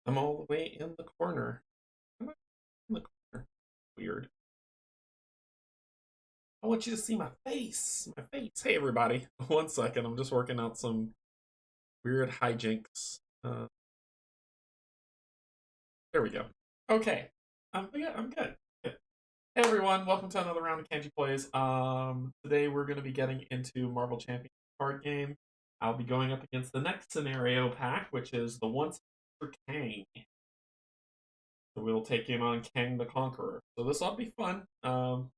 I'm all the way in the corner. Am I in the corner? Weird. I want you to see my face. My face. Hey, everybody. 1 second. I'm just working out some weird hijinks. There we go. Okay. I'm good. Good. Hey, everyone. Welcome to another round of Canje Plays. Today we're going to be getting into Marvel Champions card game. I'll be going up against the next scenario pack, which is the once for Kang. So we'll take in on Kang the Conqueror. So this ought to be fun. So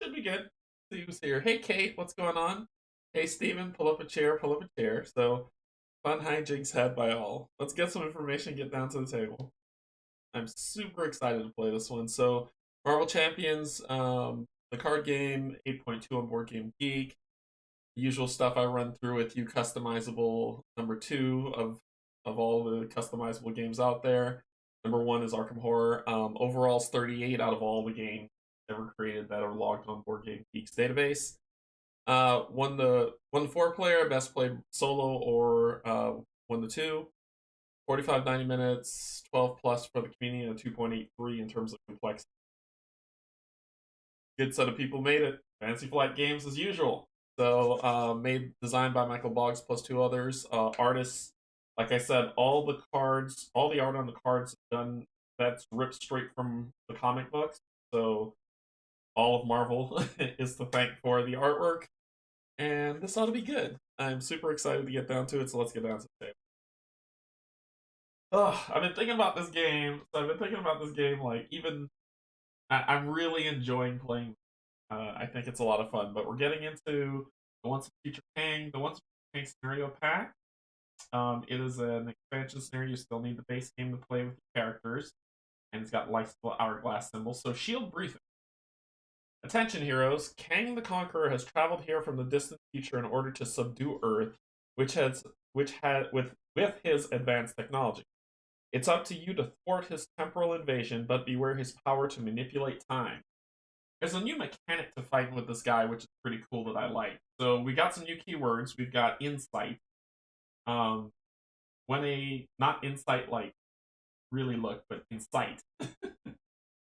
should be good. See who's here. Hey Kate, what's going on? Hey Steven, pull up a chair, pull up a chair. So fun hijinks had by all. Let's get some information, get down to the table. I'm super excited to play this one. So Marvel Champions, the card game, 8.2 on Board Game Geek. The usual stuff I run through with you, customizable number two of all the customizable games out there. Number one is Arkham Horror. Overall, it's 38 out of all the games ever created that are logged on Board Game Geek's database. Won the 4 player, best played solo or won the 2. 45 90 minutes, 12 plus for the community, and a 2.83 in terms of complexity. Good set of people made it. Fancy Flight Games as usual. So designed by Michael Boggs plus 2 others. Artists, like I said, all the art on the cards done, that's ripped straight from the comic books. So all of Marvel is to thank for the artwork. And this ought to be good. I'm super excited to get down to it, so let's get down to the table. I've been thinking about this game. So I've been thinking about this game, like, even I'm really enjoying playing. I think it's a lot of fun. But we're getting into the Once and Future Kang, the Once and Future Kang scenario pack. It is an expansion scenario. You still need the base game to play with the characters, and it's got lifesteal hourglass symbols. So shield briefing. Attention, heroes! Kang the Conqueror has traveled here from the distant future in order to subdue Earth, which had with his advanced technology. It's up to you to thwart his temporal invasion, but beware his power to manipulate time. There's a new mechanic to fighting with this guy, which is pretty cool that I like. So we got some new keywords. We've got insight. Um, when a not insight like really look, but insight.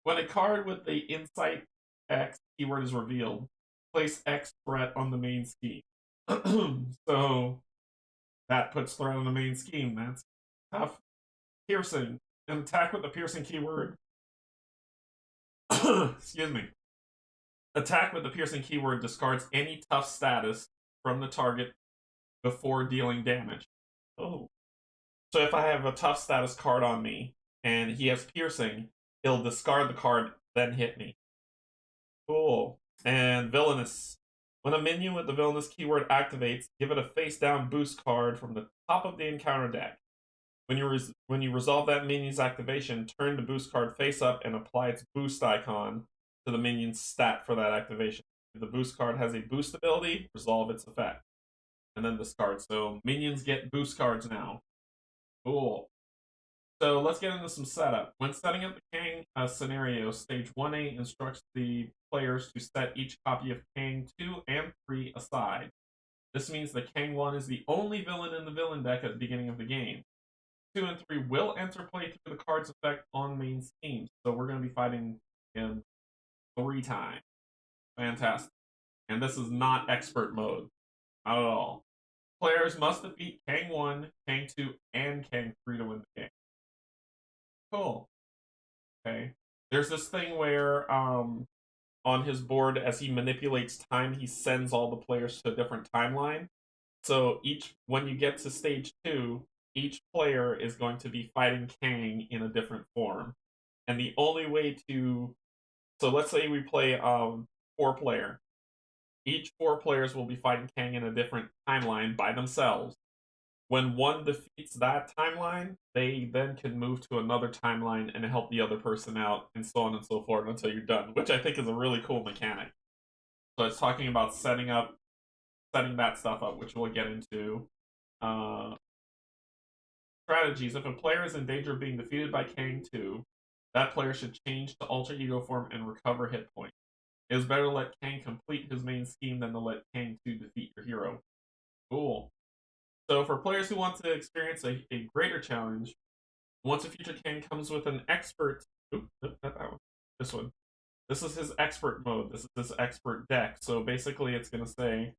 When a card with the insight X keyword is revealed, place X threat on the main scheme. So that puts threat on the main scheme. That's tough. Piercing. An attack with the piercing keyword. Excuse me. Attack with the piercing keyword discards any tough status from the target before dealing damage. Oh. So if I have a tough status card on me and he has piercing, he'll discard the card, then hit me. Cool. And villainous. When a minion with the villainous keyword activates, give it a face down boost card from the top of the encounter deck. When you resolve that minion's activation, turn the boost card face up and apply its boost icon to the minion's stat for that activation. If the boost card has a boost ability, resolve its effect. And then discard. So minions get boost cards now. Cool. So let's get into some setup. When setting up the Kang scenario, stage 1A instructs the players to set each copy of Kang 2 and 3 aside. This means that Kang 1 is the only villain in the villain deck at the beginning of the game. 2 and 3 will enter play through the card's effect on main schemes. So we're going to be fighting him 3 times. Fantastic. And this is not expert mode. Not at all. Players must defeat Kang 1, Kang 2, and Kang 3 to win the game. Cool. Okay. There's this thing where on his board, as he manipulates time, he sends all the players to a different timeline. So when you get to stage 2, each player is going to be fighting Kang in a different form. And the only way to... So let's say we play 4-player. Each 4 players will be fighting Kang in a different timeline by themselves. When one defeats that timeline, they then can move to another timeline and help the other person out, and so on and so forth until you're done, which I think is a really cool mechanic. So it's talking about setting that stuff up, which we'll get into. Strategies. If a player is in danger of being defeated by Kang 2, that player should change to alter ego form and recover hit points. It is better to let Kang complete his main scheme than to let Kang 2 defeat your hero. Cool. So for players who want to experience a greater challenge, Once a future Kang comes with an expert. Oop, nope, not that one. This one. This is his expert mode. This is his expert deck. So basically, it's going to say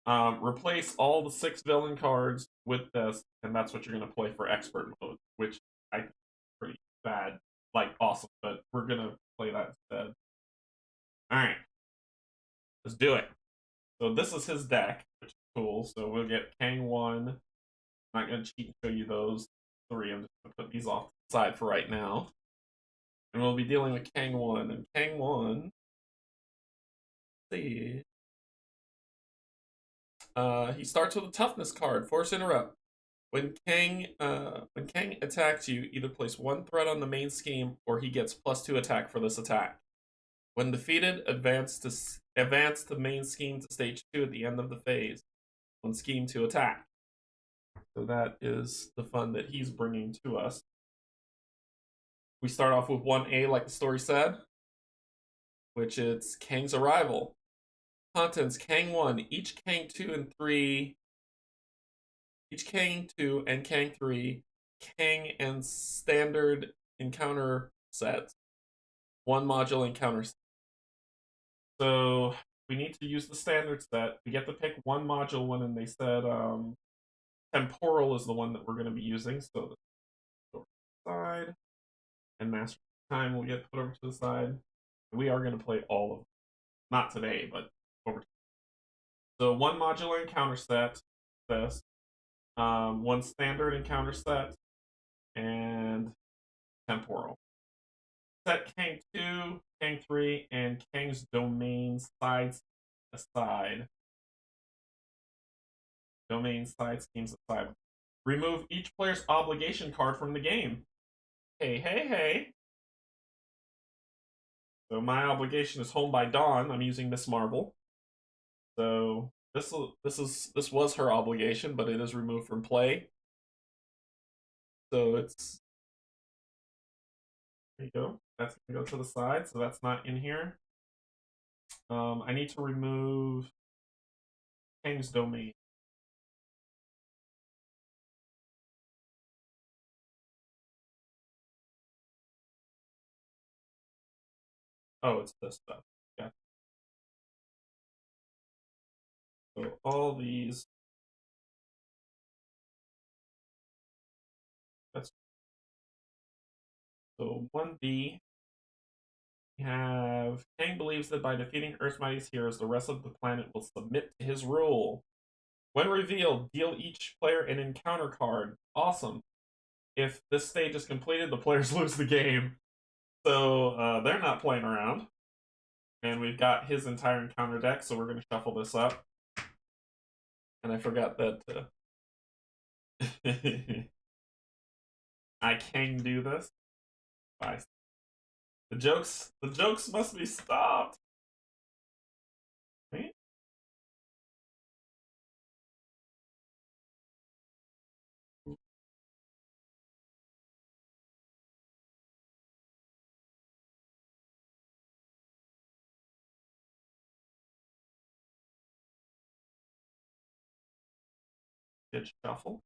replace all the 6 villain cards with this, and that's what you're going to play for expert mode, which I think is pretty bad. Like, awesome, but we're going to play that instead. Alright. Let's do it. So this is his deck, which is cool. So we'll get Kang 1. I'm not going to cheat and show you those 3. I'm just going to put these off to the side for right now. And we'll be dealing with Kang 1. And Kang 1, let's see. He starts with a toughness card, Force Interrupt. When Kang attacks you, either place 1 threat on the main scheme, or he gets +2 attack for this attack. When defeated, advance the main scheme to stage 2 at the end of the phase. On scheme to attack. So that is the fun that he's bringing to us. We start off with 1A, like the story said, which is Kang's Arrival. Contents: Kang 1, each Kang 2 and 3, each Kang 2 and Kang 3, Kang and standard encounter sets. 1 module encounter set. So we need to use the standard set. We get to pick 1 module one, and they said temporal is the one that we're going to be using. So the side and master time will get put over to the side. We are going to play all of them. Not today, but over time. So 1 modular encounter set, this, 1 standard encounter set, and temporal. Set Kang 2, Kang 3, and Kang's domain sides aside. Domain side schemes aside. Remove each player's obligation card from the game. Hey, hey, hey. So my obligation is Home by Dawn. I'm using Miss Marvel. So this was her obligation, but it is removed from play. So it's, there you go. That's gonna go to the side, so that's not in here. I need to remove Kang's domain. Oh, it's this stuff. Yeah. So all these. That's so 1B. We have Kang believes that by defeating Earth's mightiest heroes, the rest of the planet will submit to his rule. When revealed, deal each player an encounter card. Awesome. If this stage is completed, the players lose the game. So they're not playing around. And we've got his entire encounter deck, so we're going to shuffle this up. And I forgot that I can do this. Bye. The jokes must be stopped. Wait. Did shuffle.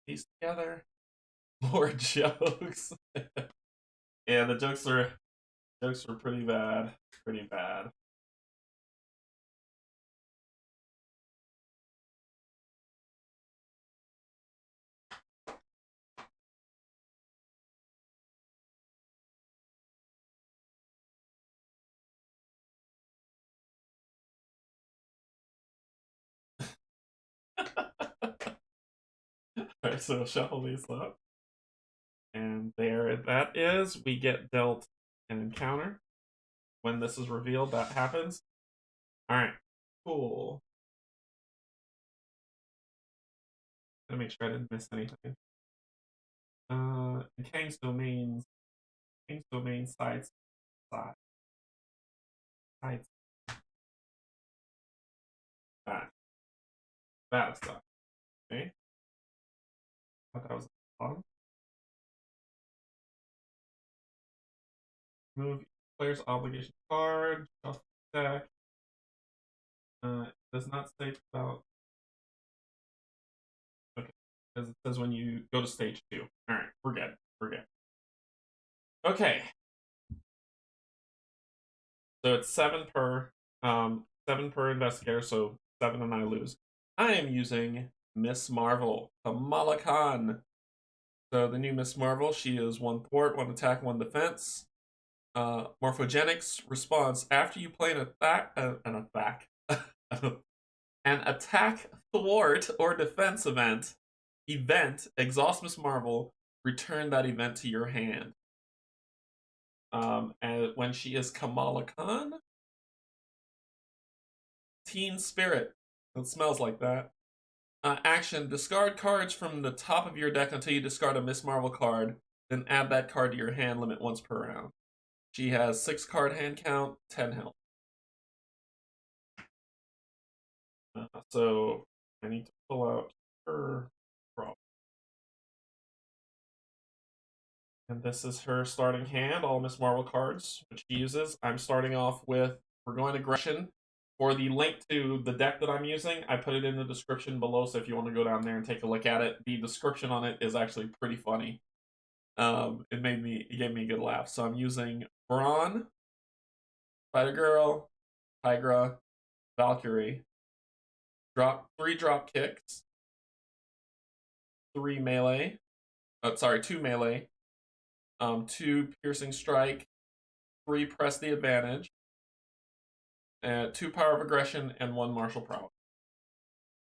These together. More jokes. Yeah, the jokes were pretty bad. Pretty bad. Alright, so shuffle these up. And there that is. We get dealt an encounter. When this is revealed, that happens. Alright, cool. Let me make sure I didn't miss anything. Kang's domain sides. Sides. That stuff. Okay. I thought that was fun. Move player's obligation card, shuffle deck. It does not say about. Okay, because it says when you go to stage 2. All right, we're good. We're good. Okay. So it's 7 per investigator, so 7 and I lose. I am using Miss Marvel, Kamala Khan. So the new Miss Marvel, she is 1 thwart, 1 attack, 1 defense. Morphogenics response after you play an attack, thwart, or defense event, exhaust Miss Marvel, return that event to your hand. And when she is Kamala Khan, Teen Spirit. It smells like that. Action: discard cards from the top of your deck until you discard a Miss Marvel card, then add that card to your hand, limit once per round. She has 6 card hand count, 10 health. So I need to pull out her problem. And this is her starting hand, all Miss Marvel cards, which she uses. I'm starting off with, we're going aggression. For the link to the deck that I'm using, I put it in the description below, so if you want to go down there and take a look at it, the description on it is actually pretty funny. It gave me a good laugh. So I'm using Brawn, Spider-Girl, Tigra, Valkyrie, 3 drop kicks, 2 melee, 2 piercing strike, 3 press the advantage, 2 power of aggression, and 1 martial prowess.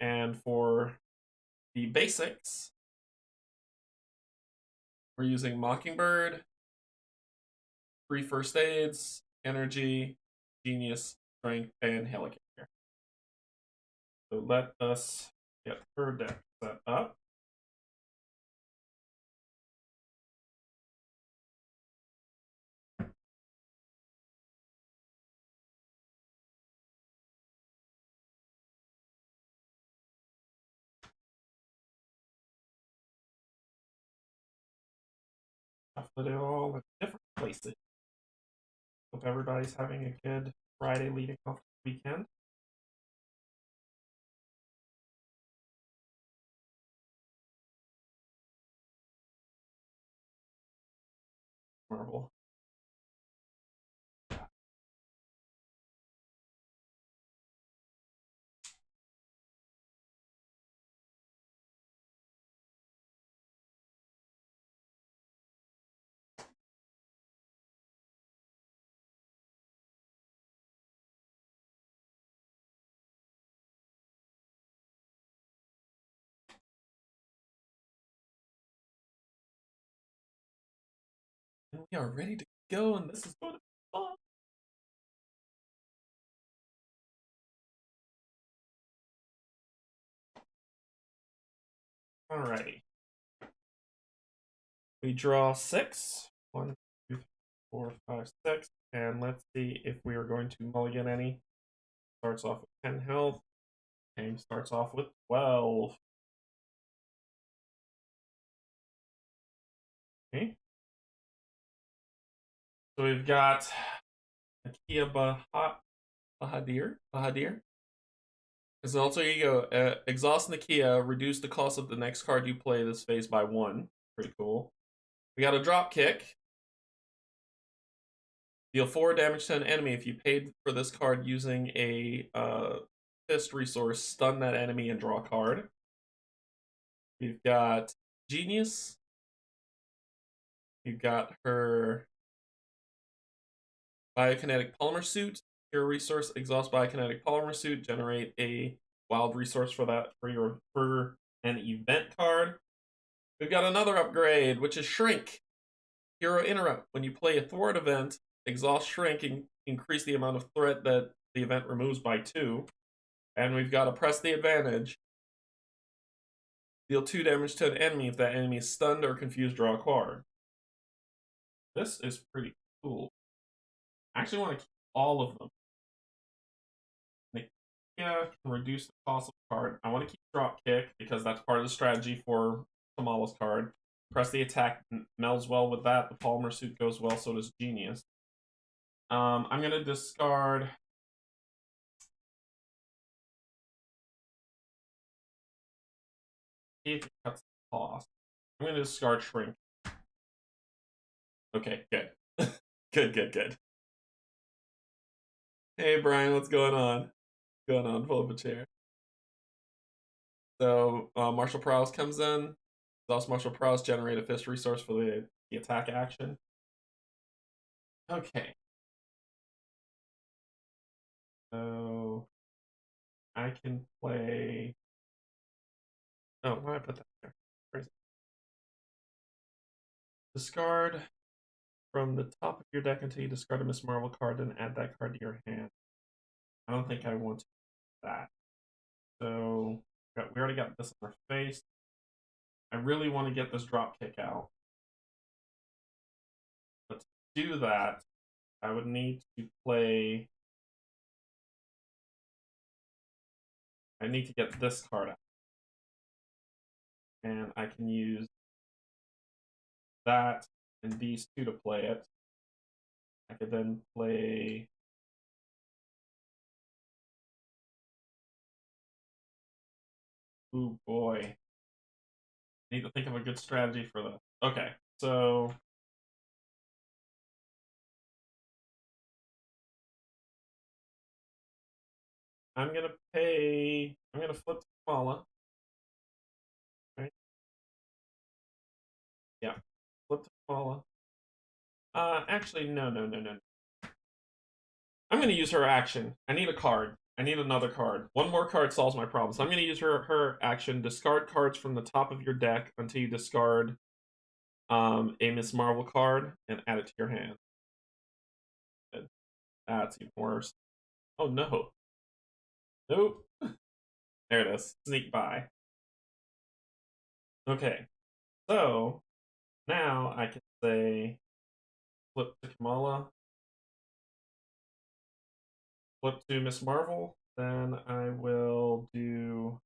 And for the basics, we're using Mockingbird, 3 first aids, energy, genius, strength, and helicarrier. So let us get her deck set up. I'll put it all in different places. Hope everybody's having a good Friday leading off the weekend. Marvel. And we are ready to go, and this is going to be fun. Alrighty. We draw 6. 1, 2, 3, 4, 5, 6. And let's see if we are going to mulligan any. Starts off with 10 health. Kang starts off with 12. Okay. So we've got Nakia Bahadir. As an alter ego, exhaust Nakia, reduce the cost of the next card you play this phase by 1. Pretty cool. We got a drop kick. Deal 4 damage to an enemy if you paid for this card using a fist resource. Stun that enemy and draw a card. We've got Genius. You've got her Biokinetic Polymer Suit. Your resource, exhaust Biokinetic Polymer Suit. Generate a wild resource for an event card. We've got another upgrade, which is Shrink. Hero Interrupt. When you play a thwart event, exhaust Shrink and increase the amount of threat that the event removes by 2. And we've got to press the advantage. Deal 2 damage to an enemy if that enemy is stunned or confused, draw a card. This is pretty cool. I actually want to keep all of them. Nakia can reduce the cost of the card. I want to keep drop kick because that's part of the strategy for Kamala's card. Press the attack melds well with that. The polymer suit goes well, so does Genius. I'm going to discard See if it cuts the cost. I'm going to discard Shrink. Okay, good. Good. Hey, Brian, what's going on? What's going on? Pull up a chair. So, Martial Prowess comes in. Exhaust Martial Prowess, generate a fist resource for the attack action. Okay. So, I can play. Oh, why did I put that there? Where is it? Discard from the top of your deck until you discard a Miss Marvel card, then add that card to your hand. I don't think I want to do that. So, we already got this on our face. I really want to get this drop kick out. But to do that, I would need to play. I need to get this card out. And I can use that and these two to play it. I could then play. Ooh, boy. I need to think of a good strategy for this. Okay, so. I'm going to pay. I'm going to flip to Kamala. Right? Yeah, flip to Kamala. Actually, no. I'm going to use her action. I need a card. I need another card. One more card solves my problem. So I'm going to use her action. Discard cards from the top of your deck until you discard a Miss Marvel card and add it to your hand. That's even worse. Oh no. Nope. There it is. Sneak by. Okay. So now I can say flip to Kamala. Flip to Miss Marvel. Then I will do.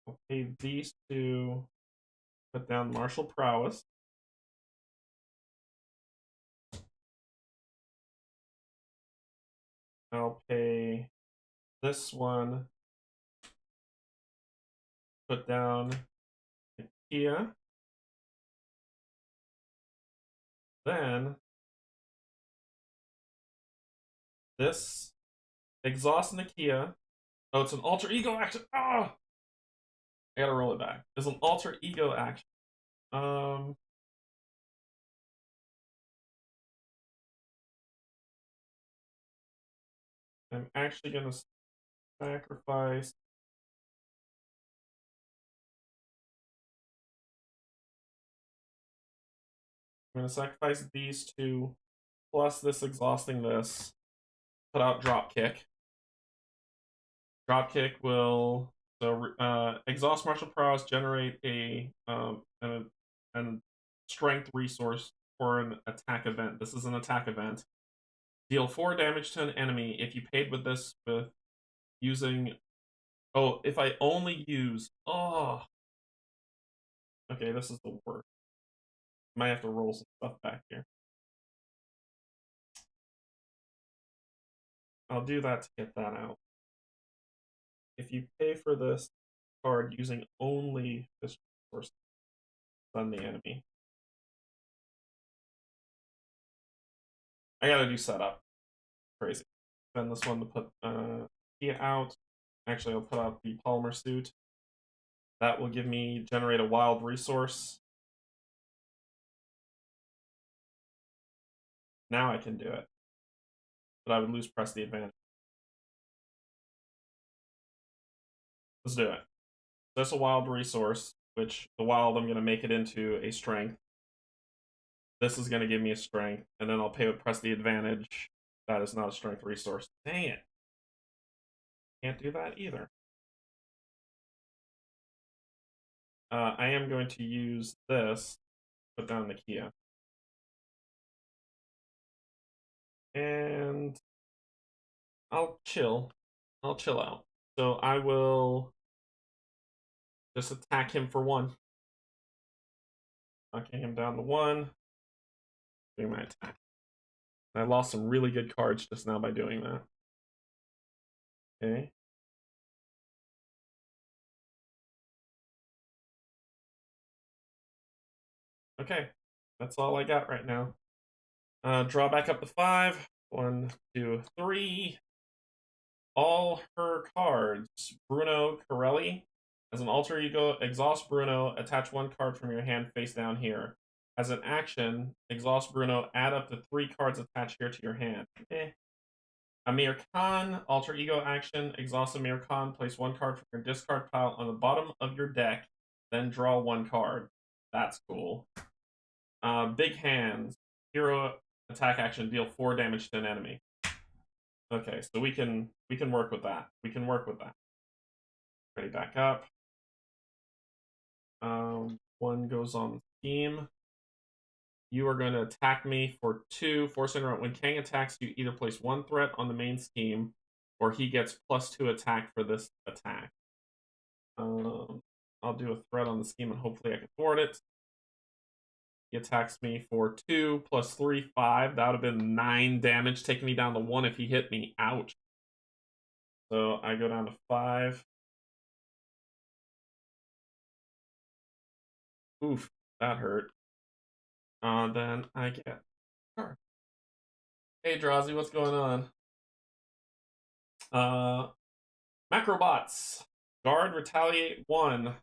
I'll pay these two. Put down Martial Prowess. I'll pay this one. Put down Kia. Then this exhaust Nakia. Oh, it's an alter ego action. Ah, I gotta roll it back. It's an alter ego action. I'm actually gonna sacrifice. I'm gonna sacrifice these two, plus this exhausting this. Put out Dropkick. Dropkick will exhaust Martial Prowess, generate a strength resource for an attack event. This is an attack event. Deal 4 damage to an enemy if you paid with this with using. Oh, if I only use. Oh. Okay, this is the worst. Might have to roll some stuff back here. I'll do that to get that out. If you pay for this card using only this resource, stun the enemy. I gotta do setup. Crazy. Spend this one to put Kia out. Actually, I'll put out the polymer suit. That will give me generate a wild resource. Now I can do it. But I would lose press the advantage. Let's do it. That's a wild resource, which the wild I'm going to make it into a strength. This is going to give me a strength, and then I'll pay with press the advantage. That is not a strength resource. Dang it. Can't do that either. I am going to use this, put down the Kia. And I'll chill. I'll chill out. So I will just attack him for 1. Knocking him down to 1. Doing my attack. I lost some really good cards just now by doing that. Okay. Okay, that's all I got right now. Draw back up to 5. 1, 2, 3. All her cards. Bruno Corelli. As an alter ego, exhaust Bruno, attach 1 card from your hand face down here. As an action, exhaust Bruno, add up to 3 cards attached here to your hand. Amir Khan, alter ego action, exhaust Amir Khan, place 1 card from your discard pile on the bottom of your deck, then draw 1 card. That's cool. Big Hands, hero attack action, deal 4 damage to an enemy. Okay, so we can work with that. We can work with that. Ready, back up. 1 goes on scheme. You are going to attack me for 2. Force interrupt. When Kang attacks, you either place 1 threat on the main scheme, or he gets +2 attack for this attack. I'll do a threat on the scheme, and hopefully I can thwart it. He attacks me for 2 + 3, 5. That would have been 9 damage, taking me down to 1 if he hit me. Ouch. So I go down to 5. Oof, that hurt. Then I get. Sure. Hey, Drazi, what's going on? Macrobots. Guard, retaliate 1.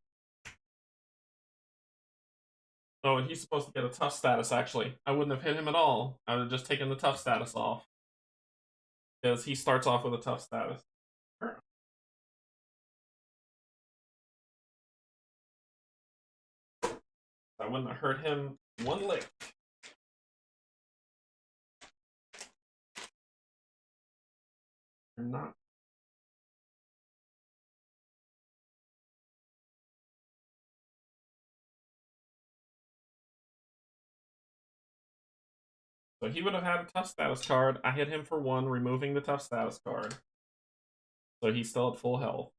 Oh, and he's supposed to get a tough status, actually. I wouldn't have hit him at all. I would have just taken the tough status off. Because he starts off with a tough status. Sure. I wouldn't have hurt him 1 lick. You're not. So he would have had a tough status card. I hit him for 1, removing the tough status card. So he's still at full health.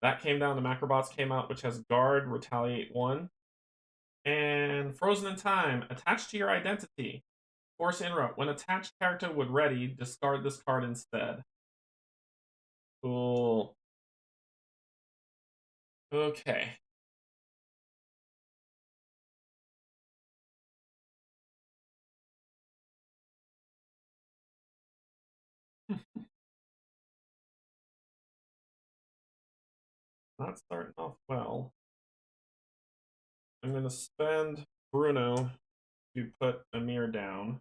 That came down to Macrobots came out, which has Guard, Retaliate 1. And Frozen in Time, attached to your identity. Force interrupt. When attached character would ready, discard this card instead. Cool. Okay. Not starting off well. I'm going to spend Bruno to put Amir down.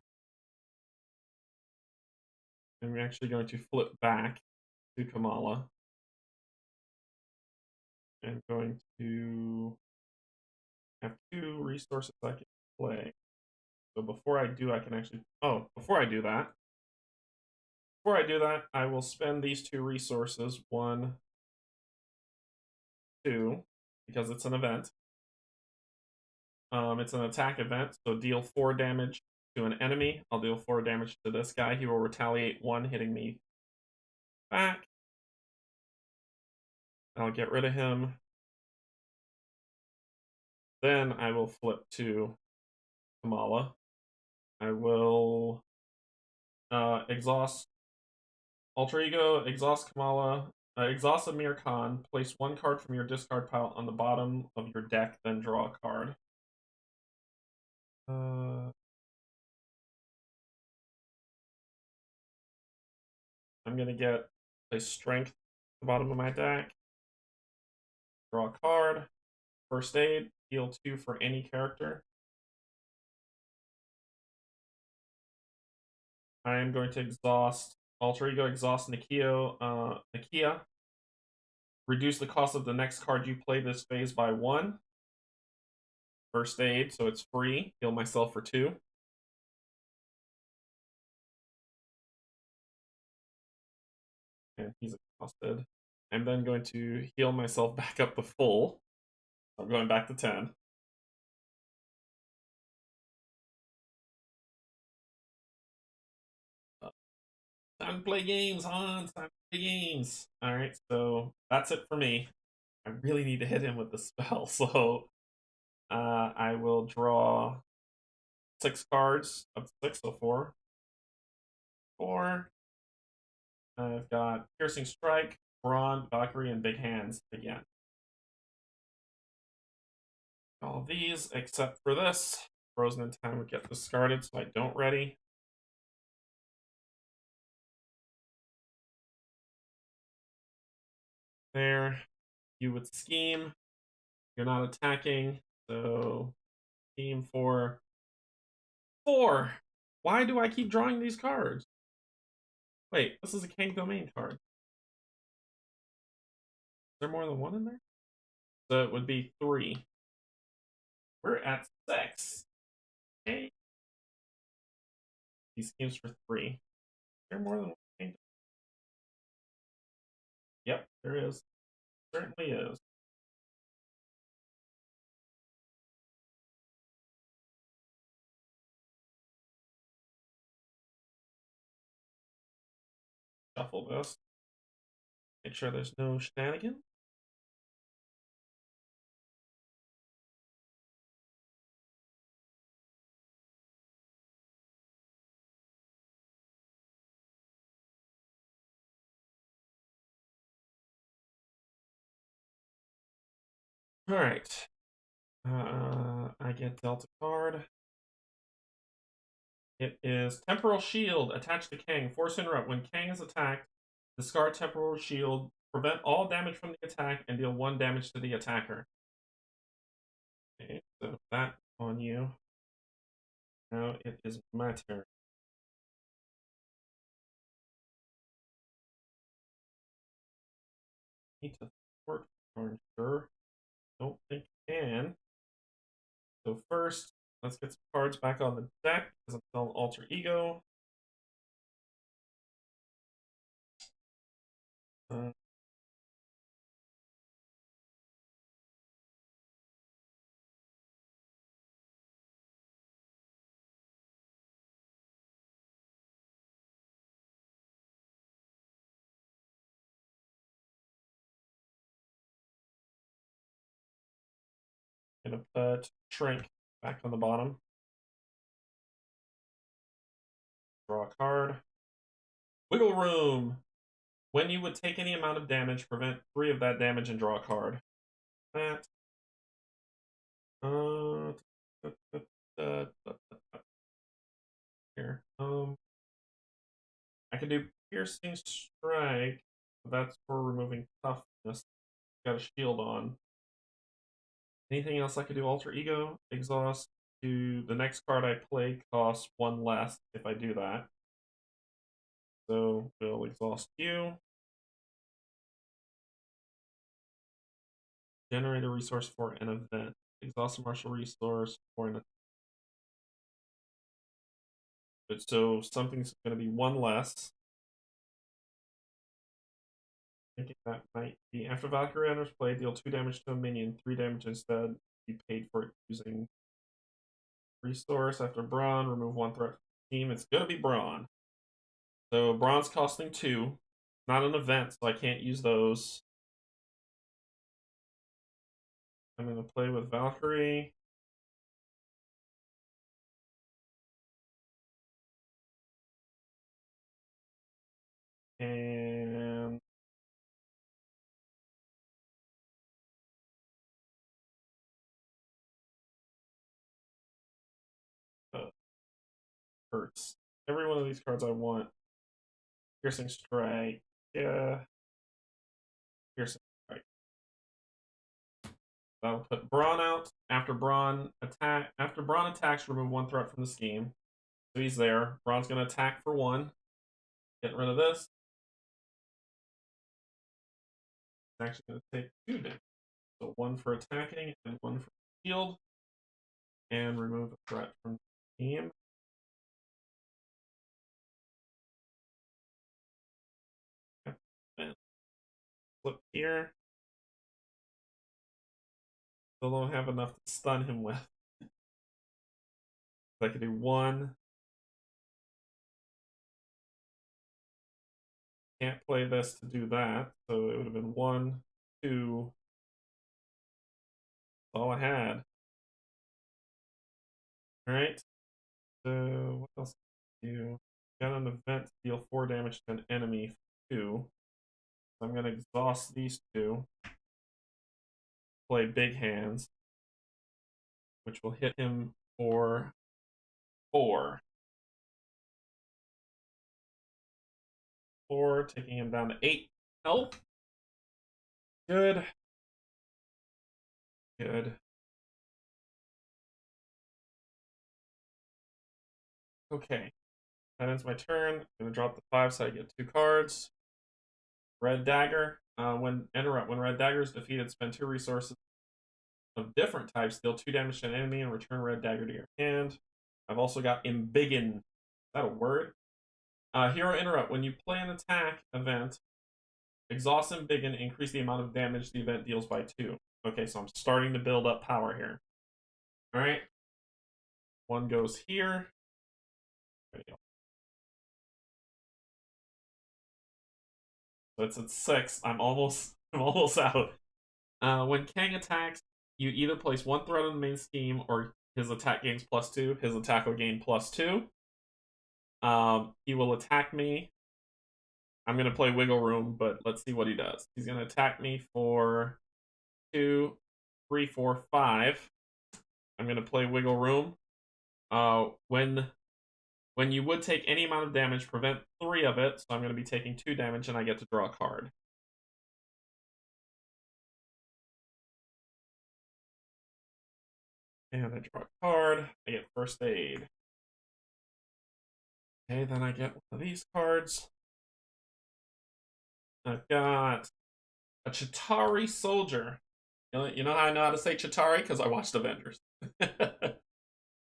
I'm actually going to flip back to Kamala. I'm going to have 2 resources I can play. So before I do, I can actually... Oh, before I do that, I will spend these 2 resources. 1, 2, because it's an event. It's an attack event, so deal 4 damage to an enemy. I'll deal 4 damage to this guy. He will retaliate 1, hitting me back. I'll get rid of him. Then I will flip to Kamala. I will exhaust Alter Ego, exhaust Kamala, exhaust Amir Khan, place 1 card from your discard pile on the bottom of your deck, then draw a card. I'm going to get a strength at the bottom of my deck. Draw a card. First aid, heal 2 for any character. I am going to exhaust Alter Ego, exhaust Nakia. Reduce the cost of the next card you play this phase by 1. First aid, so it's free. Heal myself for 2. And he's exhausted. I'm then going to heal myself back up to full. I'm going back to 10. Time to play games, Hans. Time to play games. Alright, so that's it for me. I really need to hit him with the spell, so I will draw 6 cards, up to 6, so 4. 4. I've got Piercing Strike, Brawn, Valkyrie, and Big Hands again. All of these, except for this. Frozen in Time would get discarded, so I don't ready. There. You would scheme. You're not attacking, so scheme for 4. Why do I keep drawing these cards? Wait, this is a Kang Domain card. Is there more than one in there? So it would be 3. We're at 6. Okay. These schemes for 3. Is there more than one Kang? Yep, there is. Certainly is. Shuffle this. Make sure there's no shenanigans. All right. I get Delta card. It is Temporal Shield attached to Kang. Force interrupt. When Kang is attacked, discard Temporal Shield, prevent all damage from the attack, and deal 1 damage to the attacker. Okay, so that on you. Now it is my turn. Need to work on sure. Don't think I can. So first, let's get some cards back on the deck because I'm still an alter ego. Uh, Gonna put Shrink back on the bottom. Draw a card. Wiggle Room. When you would take any amount of damage, prevent 3 of that damage and draw a card. That. Here. I can do Piercing Strike. That's for removing toughness. Got a shield on. Anything else I could do? Alter Ego, Exhaust. To the next card I play costs 1 less if I do that. So we'll exhaust you. Generate a resource for an event. Exhaust a martial resource for an event. So something's going to be 1 less. Thinking that might be after Valkyrie enters play, deal 2 damage to a minion, 3 damage instead. Be paid for it using resource. After Brawn, remove 1 threat from the team. It's gonna be Brawn. So Brawn's costing 2. Not an event, so I can't use those. I'm gonna play with Valkyrie. And hurts. Every one of these cards I want. Piercing Strike. Yeah. Piercing Strike. That'll put Brawn out. After Brawn attacks, remove 1 threat from the scheme. So he's there. Brawn's gonna attack for 1. Getting rid of this. It's actually gonna take 2 damage. So 1 for attacking and 1 for shield. And remove a threat from the team. And flip here. Still don't have enough to stun him with. I could do 1. Can't play this to do that, so it would have been 1, 2. That's all I had. Alright. So what else can I do? Get an event to deal 4 damage to an enemy for 2. So I'm going to exhaust these 2. Play big hands, which will hit him for 4. 4, taking him down to 8 health. Good. Good. Okay. That ends my turn. I'm going to drop the 5 so I get 2 cards. Red Dagger. When Red Dagger is defeated, spend 2 resources of different types, deal 2 damage to an enemy, and return Red Dagger to your hand. I've also got Embiggen. Is that a word? Hero Interrupt. When you play an attack event, exhaust Embiggen, increase the amount of damage the event deals by 2. Okay, so I'm starting to build up power here. Alright. 1 goes here. There you go. So it's at 6. I'm almost out. When Kang attacks, you either place 1 threat on the main scheme or his attack gains +2. His attack will gain +2. He will attack me. I'm going to play Wiggle Room, but let's see what he does. He's going to attack me for 2, 3, 4, 5. I'm going to play Wiggle Room. When you would take any amount of damage, prevent 3 of it. So I'm going to be taking 2 damage, and I get to draw a card. And I draw a card. I get First Aid. Okay, then I get one of these cards. I've got a Chitauri Soldier. You know how I know how to say Chitauri? Because I watched Avengers.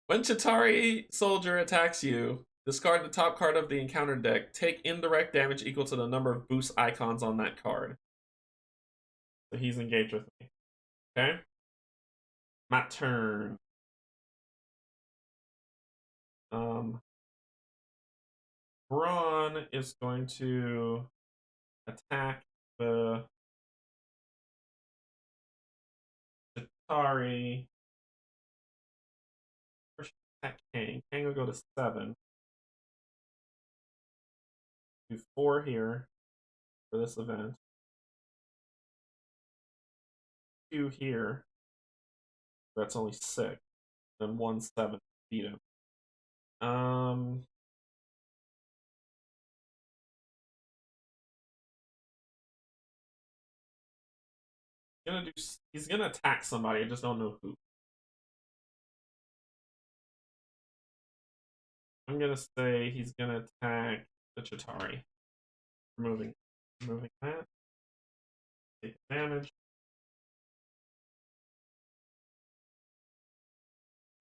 When Chitauri Soldier attacks you, discard the top card of the encounter deck. Take indirect damage equal to the number of boost icons on that card. So he's engaged with me. Okay? My turn. Braun is going to attack the Chitauri. First attack Kang. Kang will go to 7. Do 4 here for this event. 2 here. That's only 6. Then 1, 7. Beat him. He's gonna attack somebody. I just don't know who. I'm gonna say he's gonna attack the Chitauri. Removing that. Take damage.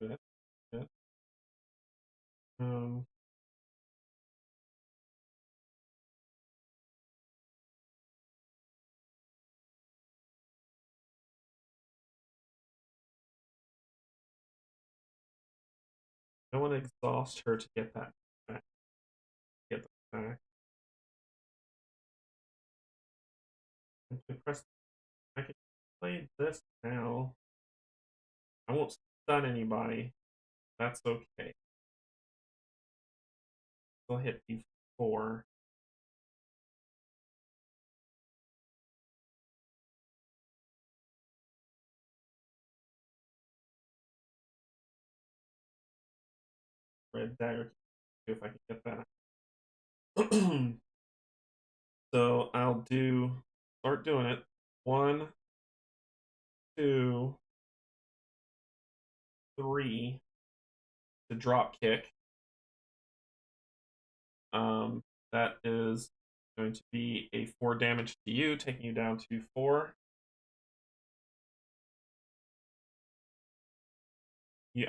Good. Good. I want to exhaust her to get that back. Get that back. I can play this now. I won't stun anybody. That's okay. I'll hit D4. Red dagger. See if I can get that. So I'll start doing it. 1, 2, 3 to drop kick. That is going to be a 4 damage to you, taking you down to 4.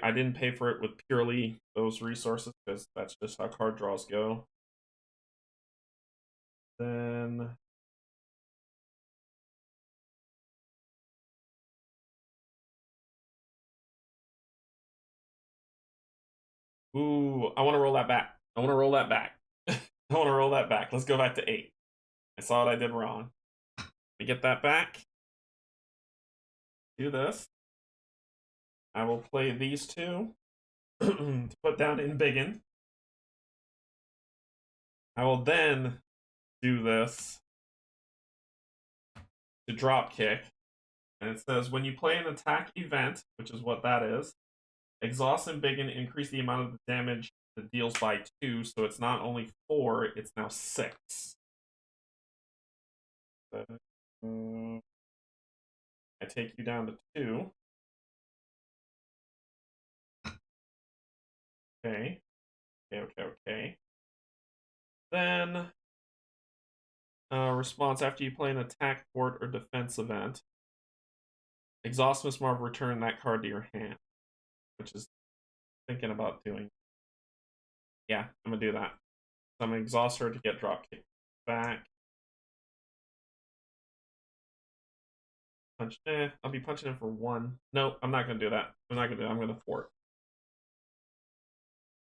I didn't pay for it with purely those resources because that's just how card draws go. Then ooh, I want to roll that back. I want to roll that back. I want to roll that back. Let's go back to 8. I saw what I did wrong. Let me get that back. Do this. I will play these 2 to put down Embiggen. I will then do this to drop kick. And it says when you play an attack event, which is what that is, exhaust and begin increase the amount of the damage it deals by 2, so it's not only 4, it's now 6. I take you down to 2. Okay. Okay. Then, response after you play an attack, fort, or defense event. Exhaust Miss Marvel, return that card to your hand, which is thinking about doing. Yeah, I'm gonna do that. So I'm gonna exhaust her to get drop kick back. Punch. I'll be punching him for 1. No, I'm not gonna do that. I'm not gonna do that. I'm gonna thwart.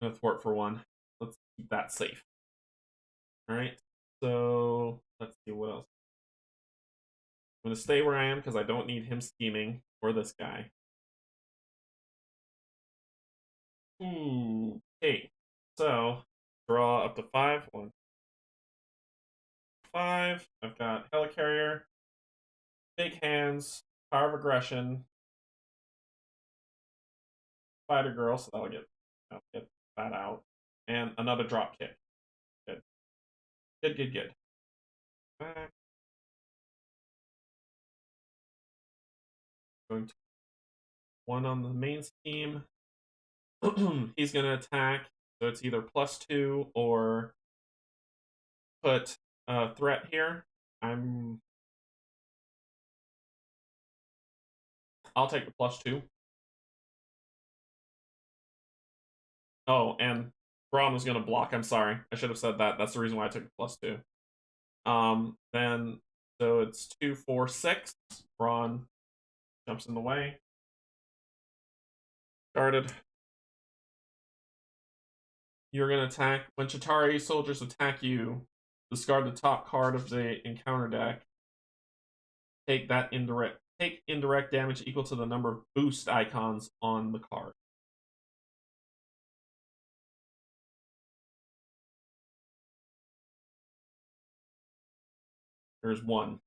I'm gonna thwart for 1. Let's keep that safe. Alright. So let's see what else. I'm gonna stay where I am because I don't need him scheming, or this guy. Okay. So draw up to 5. 1, 5. I've got Helicarrier, Big Hands, Power of Aggression, Spider Girl, so that'll get that out, and another drop kick. Good. Back. Going to 1 on the main scheme. He's going to attack, so it's either +2 or put a threat here. I'll take the +2. Oh, and Braun was going to block. I'm sorry. I should have said that. That's the reason why I took the +2. Then, so it's 2, 4, 6. Braun jumps in the way. Started. You're going to attack. When Chitauri soldiers attack you, discard the top card of the encounter deck. Take indirect damage equal to the number of boost icons on the card. There's 1.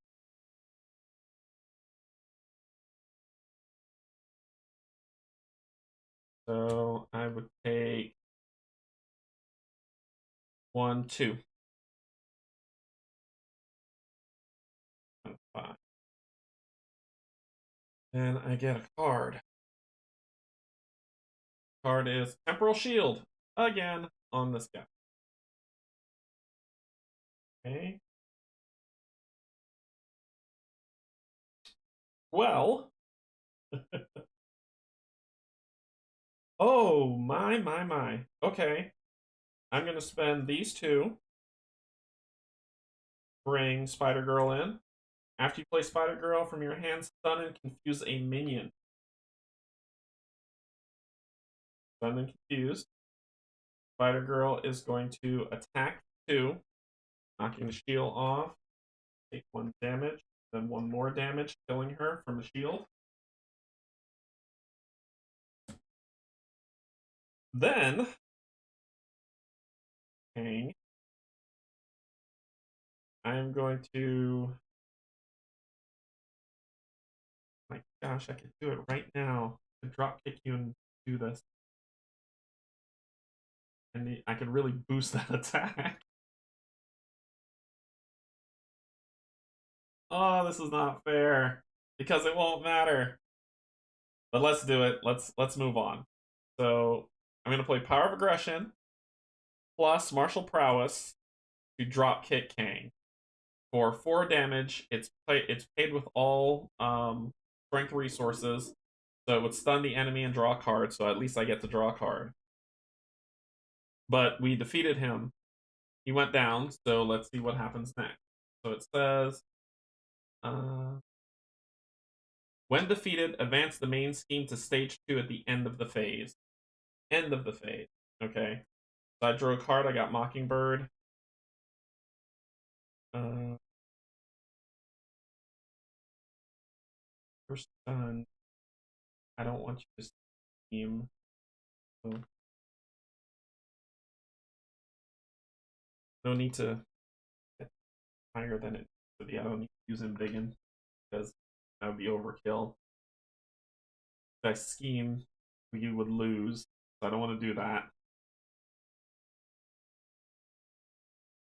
So I would take 1, 2. 5. And I get a card. Card is Temporal Shield again on this guy. Okay. Well. Oh, my. Okay. I'm going to spend these 2. Bring Spider Girl in. After you play Spider Girl from your hand, stun and confuse a minion. Stun and confused. Spider Girl is going to attack 2, knocking the shield off. Take 1 damage, then 1 more damage, killing her from the shield. Then, Kang. I'm going to. My gosh, I could do it right now. I could drop kick you and do this. And I could really boost that attack. Oh, this is not fair. Because it won't matter. But let's do it. Let's move on. So I'm gonna play Power of Aggression plus Martial Prowess to drop kick Kang. For 4 damage, it's paid with all strength resources. So it would stun the enemy and draw a card, so at least I get to draw a card. But we defeated him. He went down, so let's see what happens next. So it says, when defeated, advance the main scheme to stage 2 at the end of the phase. End of the phase. Okay. So I drew a card, I got Mockingbird. First stun. I don't want you to scheme. 'Cause no need to get higher than it should be. I don't need to use Embiggen because that would be overkill. If I scheme, we would lose. So I don't want to do that.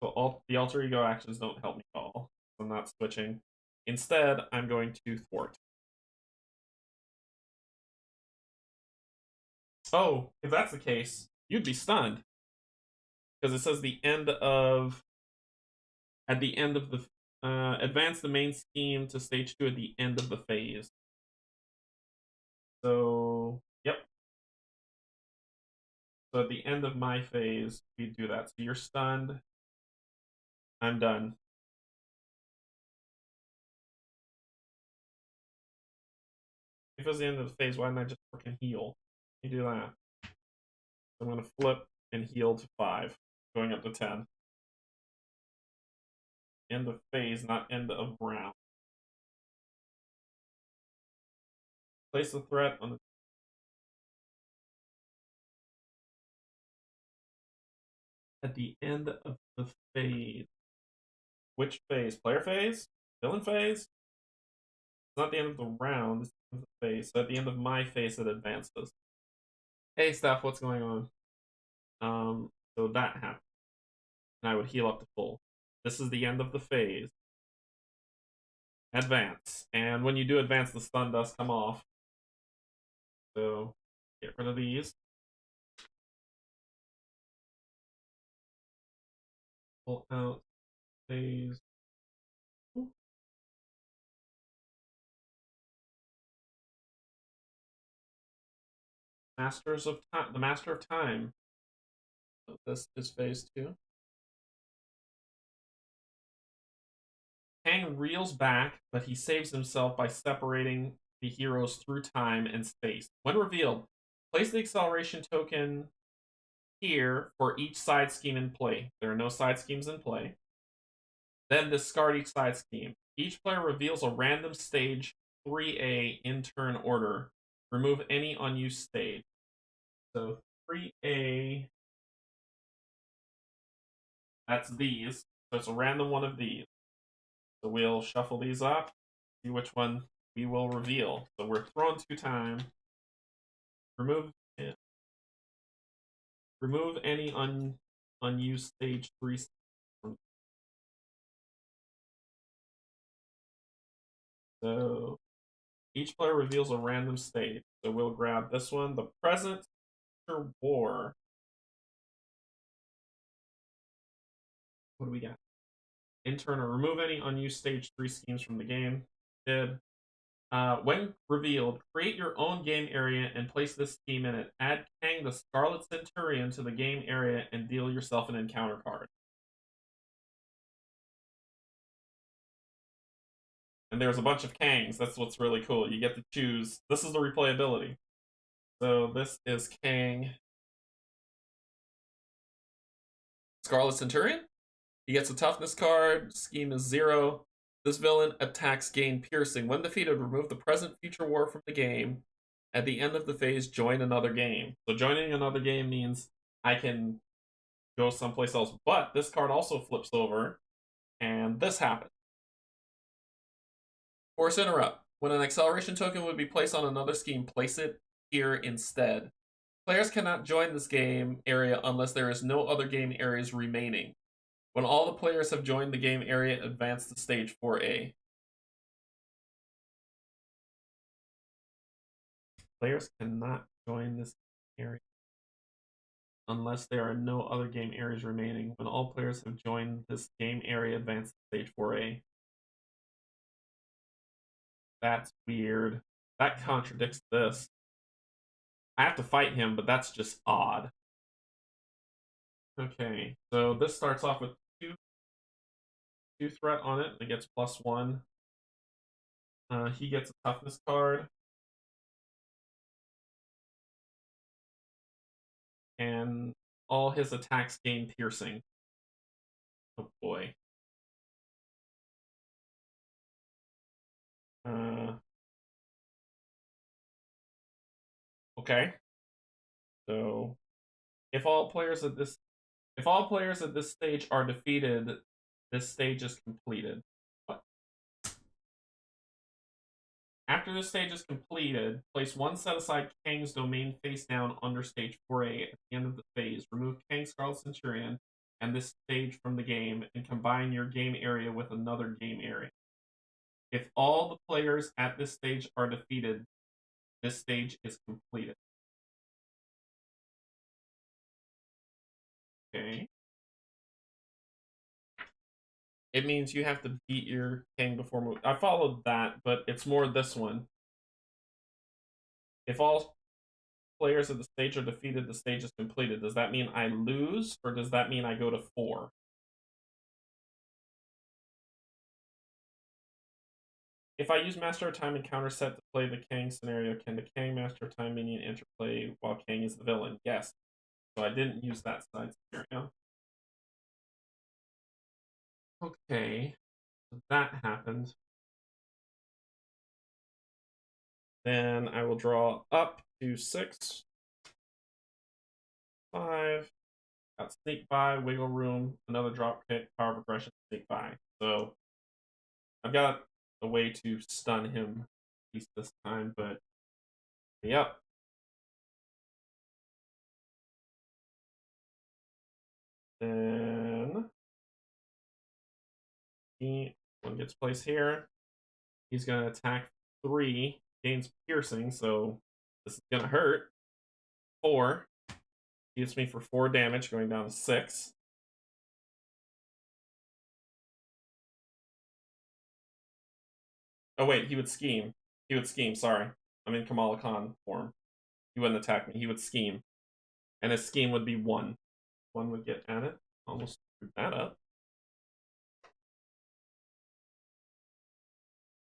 So the alter ego actions don't help me at all. So I'm not switching. Instead, I'm going to thwart. Oh, if that's the case, you'd be stunned. Because it says at the end of the advance the main scheme to stage 2 at the end of the phase. So, yep. So at the end of my phase, we do that. So you're stunned. I'm done. If it was the end of the phase, why didn't I just freaking heal? You do that. I'm going to flip and heal to 5, going up to 10. End of phase, not end of round. Place a threat on the at the end of the phase. Which phase? Player phase? Villain phase? It's not the end of the round, it's the end of the phase. So at the end of my phase, it advances. Hey, Steph, what's going on? So that happened. And I would heal up to full. This is the end of the phase. Advance. And when you do advance, the stun does come off. So get rid of these. Pull out phase. Masters of Time. The Master of Time. So this is phase 2. Kang reels back, but he saves himself by separating the heroes through time and space. When revealed, place the acceleration token here for each side scheme in play. There are no side schemes in play. Then discard each side scheme. Each player reveals a random stage 3A in turn order. Remove any unused stage. So 3A, that's these. So it's a random one of these. So we'll shuffle these up, see which one we will reveal. So we're thrown 2 times. Remove any unused stage 3. So each player reveals a random stage. So we'll grab this one, the present war. What do we got? Internal. Remove any unused stage 3 schemes from the game. Did. When revealed, create your own game area and place this scheme in it. Add Kang the Scarlet Centurion to the game area and deal yourself an encounter card. And there's a bunch of Kangs. That's what's really cool. You get to choose. This is the replayability. So this is Kang Scarlet Centurion. He gets a toughness card. Scheme is 0. This villain attacks gain piercing. When defeated, remove the present future war from the game. At the end of the phase, join another game. So joining another game means I can go someplace else. But this card also flips over, and this happens. Force interrupt. When an acceleration token would be placed on another scheme, place it here instead. Players cannot join this game area unless there is no other game areas remaining. When all the players have joined the game area, advance to stage 4A. Players cannot join this area unless there are no other game areas remaining. When all players have joined this game area, advance to stage 4A. That's weird. That contradicts this. I have to fight him, but that's just odd. Okay, so this starts off with 2 threat on it. It gets +1. He gets a toughness card. And all his attacks gain piercing. Oh boy. Okay. So if all players at this If all players at this stage are defeated, this stage is completed. What? After this stage is completed, place one set-aside Kang's domain face down under stage 4A at the end of the phase. Remove Kang Scarlet Centurion and this stage from the game, and combine your game area with another game area. If all the players at this stage are defeated, this stage is completed. Okay. It means you have to beat your Kang before move. I followed that, but it's more this one. If all players at the stage are defeated, the stage is completed. Does that mean I lose, or does that mean I go to 4? If I use Master of Time and counter set to play the Kang scenario, can the Kang Master of Time minion interplay while Kang is the villain? Yes. So I didn't use that side scenario. Okay. So that happened. Then I will draw up to 6. 5. Got sneak by, wiggle room, another drop kick, power of aggression, sneak by. So I've got a way to stun him at least this time, but yep. Then one gets placed here. He's gonna attack 3, gains piercing, so this is gonna hurt. 4. Hits me for 4 damage, going down to 6. Oh wait, he would scheme. He would scheme, sorry. I'm in Kamala Khan form. He wouldn't attack me, he would scheme. And his scheme would be 1. 1 would get added. Almost screwed that up.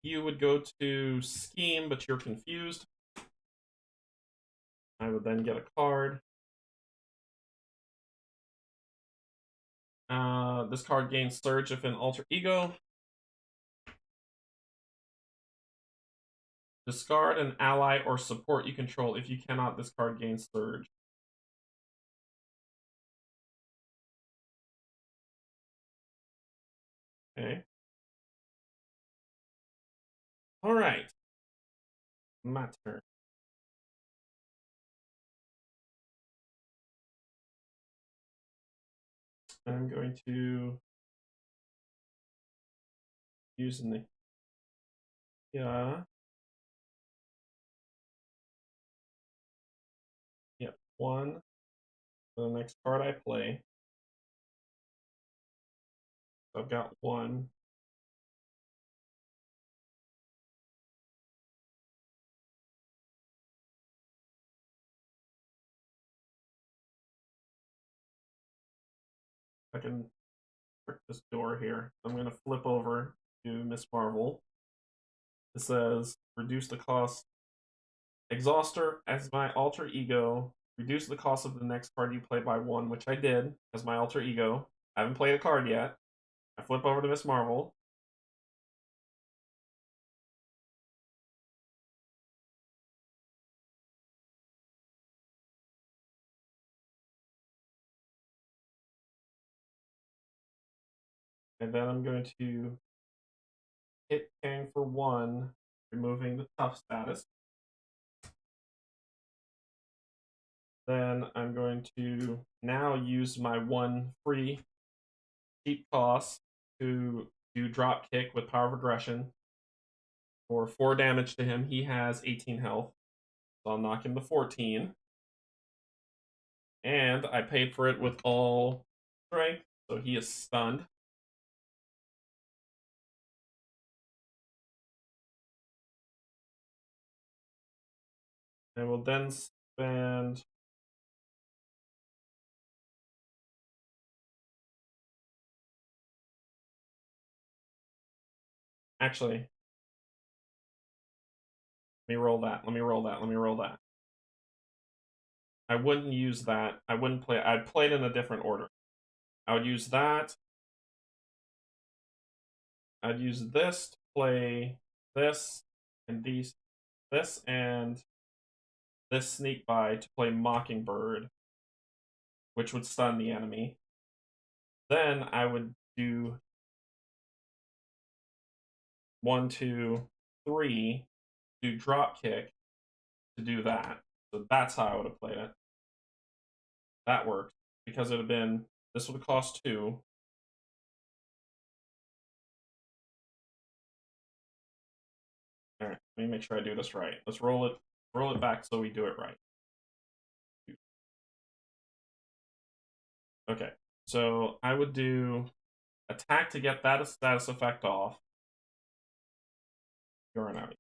You would go to scheme, but you're confused. I would then get a card. This card gains Surge if an alter ego. Discard an ally or support you control. If you cannot, this card gains Surge. Okay. Alright. My turn. I'm going to use the Yep, 1 for the next card I play. So I've got 1. I can trick this door here. I'm going to flip over to Miss Marvel. It says reduce the cost. Exhauster as my alter ego. Reduce the cost of the next card you play by 1, which I did as my alter ego. I haven't played a card yet. I flip over to Miss Marvel. And then I'm going to hit Kang for 1, removing the tough status. Then I'm going to now use my 1 free cheap cost to do drop kick with power of aggression for 4 damage to him. He has 18 health, so I'll knock him to 14. And I paid for it with all strength, so he is stunned. I will then spend actually, let me roll that. Let me roll that. Let me roll that. I wouldn't use that. I wouldn't play. I'd play it in a different order. I would use that. I'd use this to play this and this and this sneak by to play Mockingbird, which would stun the enemy. Then I would do 1, 2, 3, do drop kick to do that. So that's how I would have played it. That worked because it would have been, this would have cost 2. All right, let me make sure I do this right. Let's roll it back so we do it right. Okay, so I would do attack to get that status effect off. You're an enemy.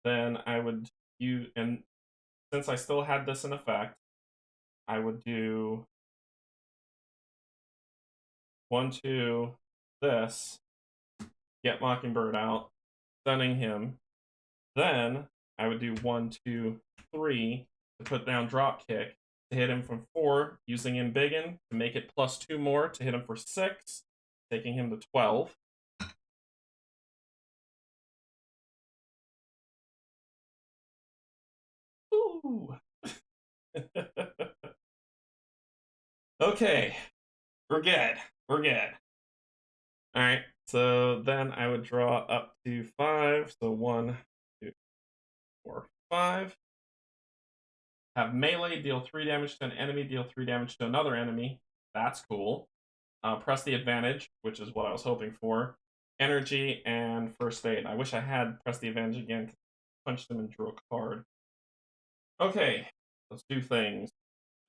Then I would use, and since I still had this in effect, I would do 1, 2, this, get Mockingbird out, stunning him. Then I would do 1, 2, 3 to put down drop kick to hit him from 4, using Embiggen to make it +2 more to hit him for 6, taking him to 12. Ooh. Okay, we're good. We're good. All right, so then I would draw up to 5. So 1, 2, 4, 5. Have melee, deal 3 damage to an enemy, deal 3 damage to another enemy. That's cool. Press the advantage, which is what I was hoping for. Energy and first aid. I wish I had pressed the advantage again. Punched him and drew a card. Okay, let's do things.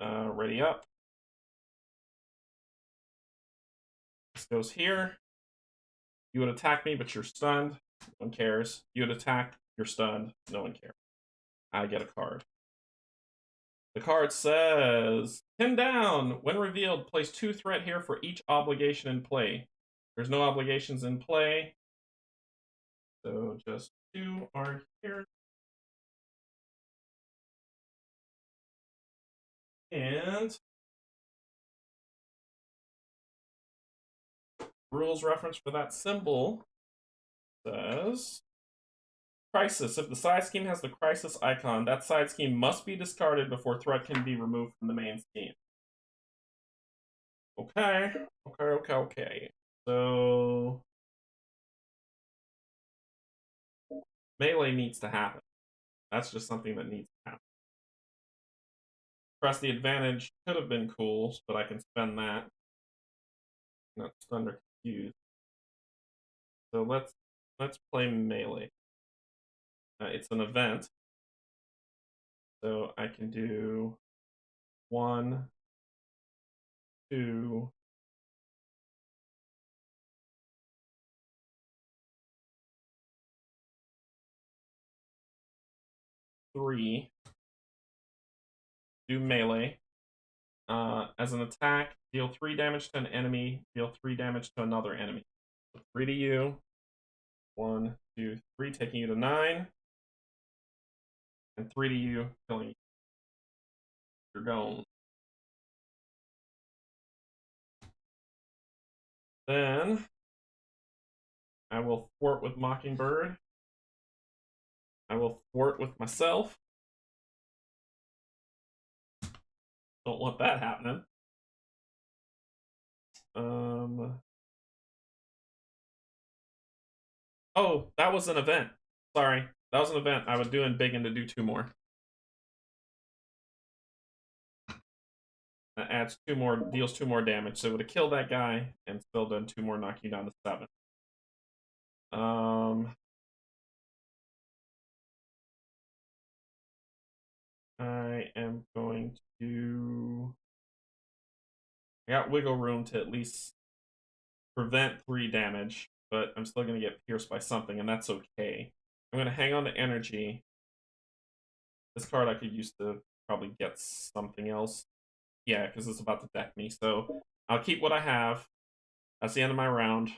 Ready up. This goes here. You would attack me, but you're stunned. No one cares. You would attack, you're stunned. No one cares. I get a card. The card says, pin down. When revealed, place 2 threat here for each obligation in play. There's no obligations in play, so just 2 are here. And rules reference for that symbol says, crisis. If the side scheme has the crisis icon, that side scheme must be discarded before threat can be removed from the main scheme. Okay. So melee needs to happen. That's just something that needs to happen. Press the advantage could have been cool, but I can spend that. Not stunned or confused. So let's play melee. It's an event, so I can do 1, 2, 3. Do melee. As an attack, deal 3 damage to an enemy, deal 3 damage to another enemy. So 3 to you. 1, 2, 3, taking you to 9. And 3 to you, killing you. You're gone. Then I will thwart with Mockingbird. I will thwart with myself. Don't want that happening. Oh, that was an event. Sorry, that was an event. I was doing big and to do 2 more. That adds 2 more, deals 2 more damage. So it would have killed that guy and still done 2 more, knock you down to 7. I am going to. I got wiggle room to at least prevent 3 damage, but I'm still going to get pierced by something, and that's okay. I'm going to hang on to energy. This card I could use to probably get something else. Yeah, because it's about to deck me. So I'll keep what I have. That's the end of my round.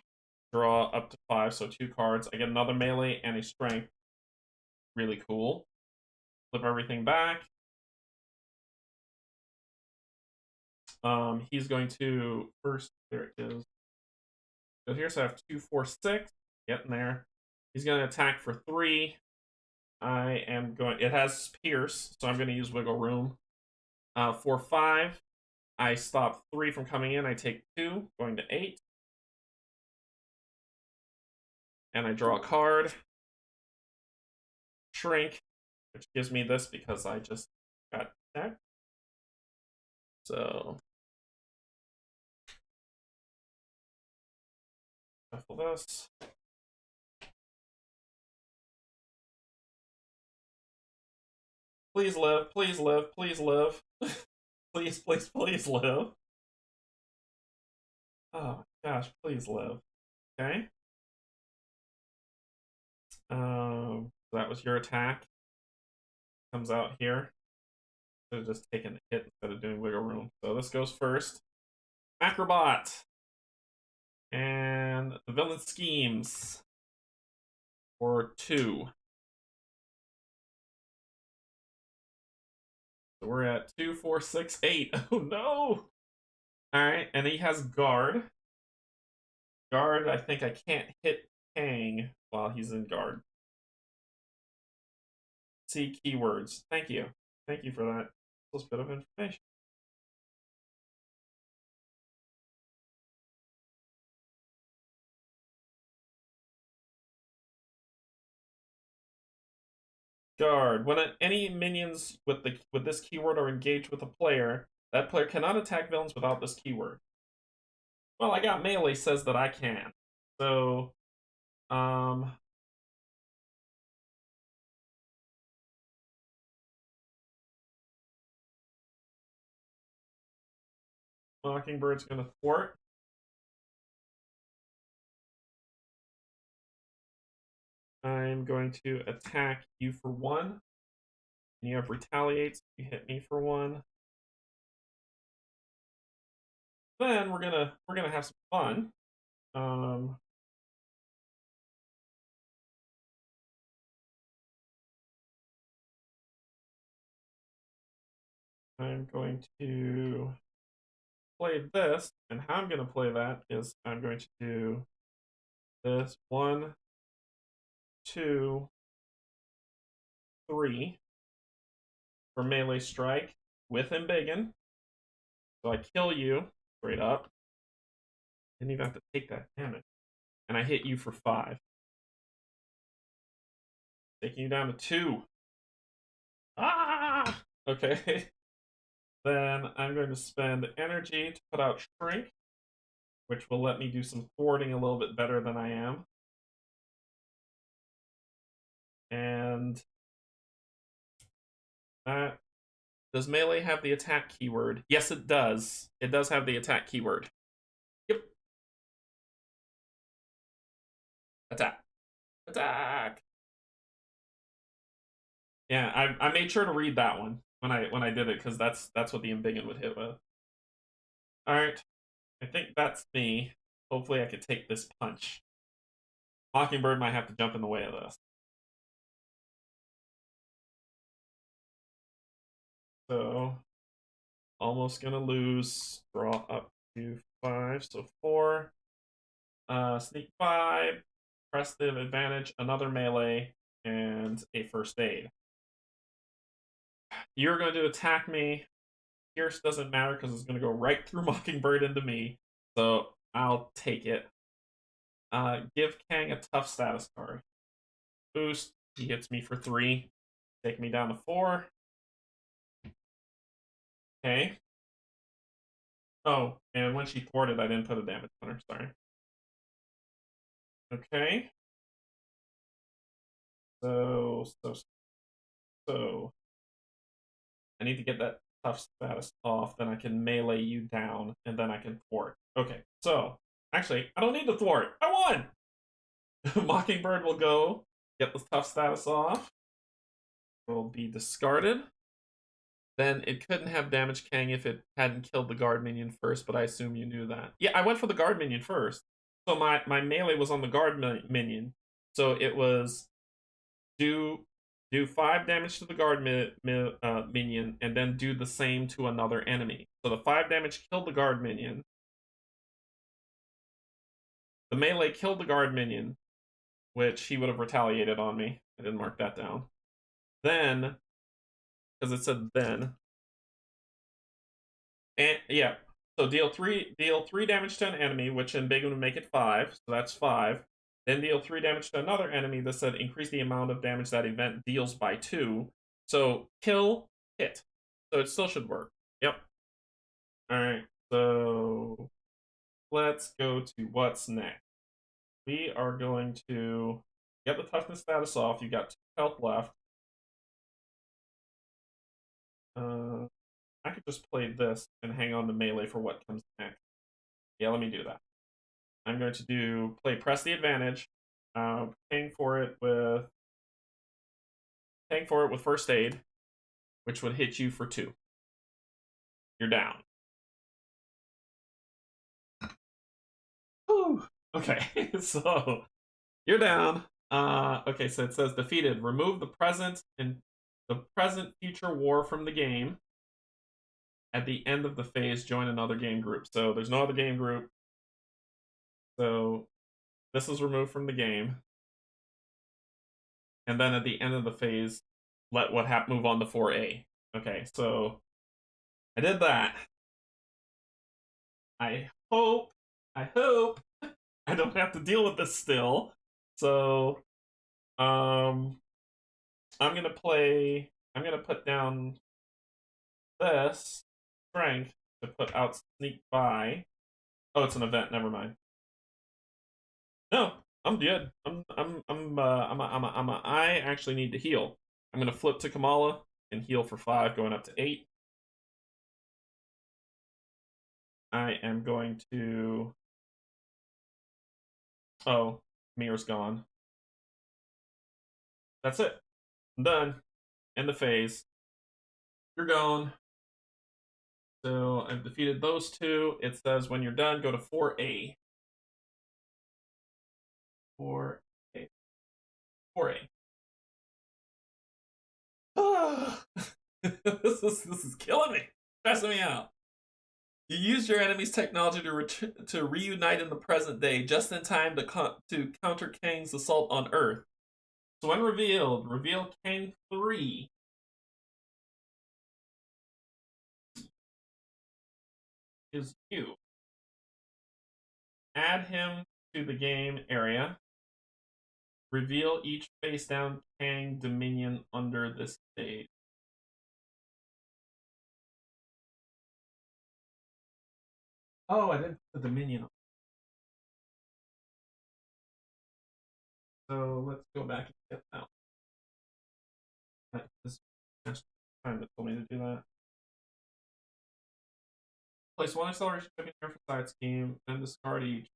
Draw up to 5, so 2 cards. I get another melee and a strength. Really cool. Flip everything back. He's going to first. There it is. So here, so I have 2, 4, 6. Getting there. He's going to attack for 3. I am going. It has pierce, so I'm going to use wiggle room. For 5. I stop 3 from coming in. I take 2, going to 8. And I draw a card. Shrink, which gives me this because I just got attacked. So shuffle this. Please live, please live, please live. Please, please, please live. Oh gosh, please live. Okay. That was your attack. Comes out here. Should have just taken the hit instead of doing wiggle room. So this goes first. Acrobot. And the villain schemes. For 2. So we're at 2, 4, 6, 8. Oh no! Alright, and he has guard. Guard, I think I can't hit Kang while he's in guard. See keywords. Thank you. Thank you for that little bit of information. Guard. When any minions with this keyword are engaged with a player, that player cannot attack villains without this keyword. Well, I got melee says that I can. So, Mockingbird's gonna thwart. I'm going to attack you for 1. And you have retaliates. You hit me for 1. Then we're gonna have some fun. I'm going to play this, and how I'm going to play that is I'm going to do this 1, 2, 3 for melee strike with Embiggen. So I kill you straight up. Didn't even have to take that damage. And I hit you for 5. Taking you down to 2. Ah! Okay. Then I'm going to spend energy to put out Shrink, which will let me do some thwarting a little bit better than I am. And that. Does melee have the attack keyword? Yes, it does. It does have the attack keyword. Yep. Attack. Attack. Yeah, I made sure to read that one when I did it, because that's what the Embiggen would hit with. Alright. I think that's me. Hopefully I could take this punch. Mockingbird might have to jump in the way of this. So almost gonna lose. Draw up to 5, so 4. Sneak 5, Prestive advantage, another melee, and a first aid. You're going to attack me. Pierce doesn't matter because it's going to go right through Mockingbird into me. So I'll take it. Give Kang a tough status card. Boost. He hits me for 3. Take me down to 4. Okay. Oh, and when she thwarted, I didn't put a damage on her. Sorry. Okay. So I need to get that tough status off, then I can melee you down, and then I can thwart. Okay, so actually, I don't need to thwart. I won! Mockingbird will go, get the tough status off. It will be discarded. Then it couldn't have damaged Kang if it hadn't killed the guard minion first, but I assume you knew that. Yeah, I went for the guard minion first. So my melee was on the guard minion. So it was do 5 damage to the guard minion, and then do the same to another enemy. So the 5 damage killed the guard minion. The melee killed the guard minion, which he would have retaliated on me. I didn't mark that down. Then, because it said then, And yeah, so deal three damage to an enemy, which in big would make it 5, so that's 5. Then deal 3 damage to another enemy. That said increase the amount of damage that event deals by 2. So kill, hit. So it still should work. Yep. Alright, so let's go to what's next. We are going to get the toughness status off. You got 2 health left. I could just play this and hang on to melee for what comes next. Yeah, let me do that. I'm going to press the advantage, paying for it with first aid, which would hit you for 2. You're down. Whew. Okay, so you're down. Okay, so it says defeated. Remove the present future war from the game. At the end of the phase, join another game group. So there's no other game group. So this is removed from the game. And then at the end of the phase, let what happened move on to 4A. Okay, so I did that. I hope I don't have to deal with this still. So I'm gonna put down this strength to put out sneak by. Oh, it's an event, never mind. No, I'm good. I actually need to heal. I'm gonna flip to Kamala and heal for 5, going up to 8. I am going to. Oh, Mirror's gone. That's it. I'm done. End the phase. You're gone. So I've defeated those 2. It says when you're done, go to 4A. 4A. 4A. This is killing me. Stressing me out. You used your enemy's technology to reunite in the present day, just in time to counter Kang's assault on Earth. So when reveal Kang 3. Is you. Add him to the game area. Reveal each face down Kang Dominion under this stage. Oh, I didn't put the Dominion on. So let's go back and get that. This time that told me to do that. Place 1 acceleration token here for side scheme, then discard each.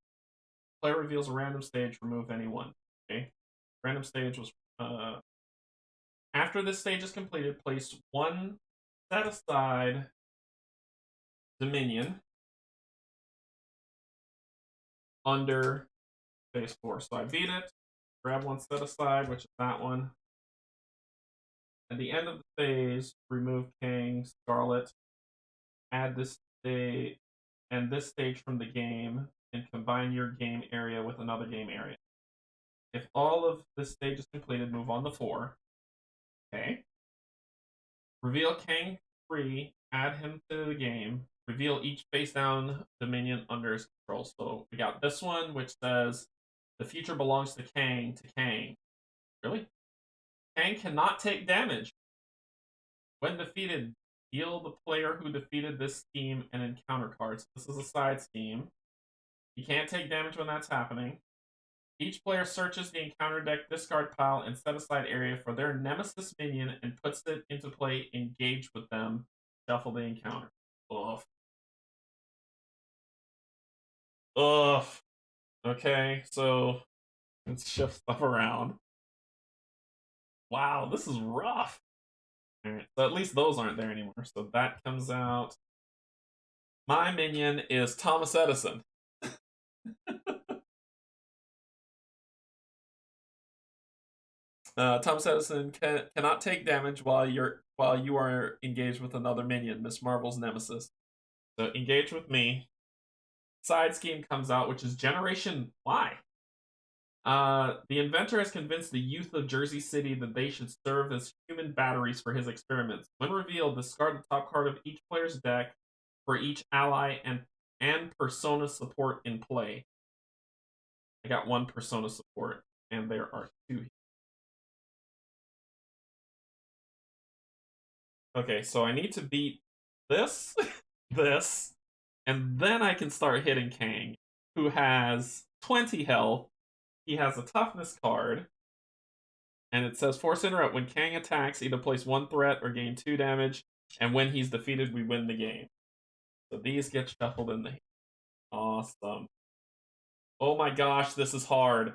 Player reveals a random stage, remove any one. Okay. Random stage was after this stage is completed, place 1 set aside Dominion under phase 4. So I beat it, grab 1 set aside, which is that one. At the end of the phase, remove Kang, Scarlet, add this stage and this stage from the game, and combine your game area with another game area. If all of this stage is completed, move on to 4. Okay. Reveal Kang 3, add him to the game, reveal each face down Dominion under his control. So we got this one, which says the future belongs to Kang. Really? Kang cannot take damage. When defeated, deal the player who defeated this scheme an encounter card. So this is a side scheme. You can't take damage when that's happening. Each player searches the encounter deck discard pile and set aside area for their nemesis minion and puts it into play, engage with them, shuffle the encounter. Ugh. Ugh. Okay, so let's shift stuff around. Wow, this is rough. Alright, so at least those aren't there anymore. So that comes out. My minion is Thomas Edison. Thomas Edison cannot take damage while you are engaged with another minion, Miss Marvel's nemesis. So engage with me. Side scheme comes out, which is Generation Y. The inventor has convinced the youth of Jersey City that they should serve as human batteries for his experiments. When revealed, discard the top card of each player's deck for each ally and persona support in play. I got 1 persona support, and there are 2. Okay, so I need to beat this, this, and then I can start hitting Kang, who has 20 health. He has a toughness card, and it says force interrupt. When Kang attacks, either place 1 threat or gain 2 damage, and when he's defeated, we win the game. So these get shuffled in the... Awesome. Oh my gosh, this is hard.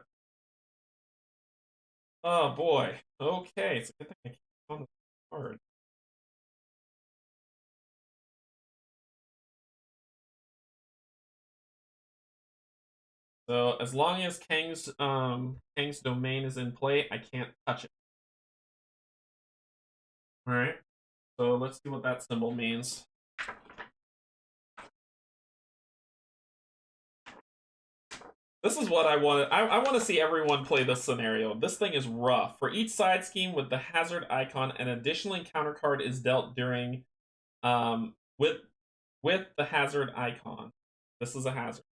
Oh boy. Okay, it's a good thing I keep on the card. So as long as Kang's domain is in play, I can't touch it. Alright. So let's see what that symbol means. This is what I wanted. I want to see everyone play this scenario. This thing is rough. For each side scheme with the hazard icon, an additional encounter card is dealt during with the hazard icon. This is a hazard.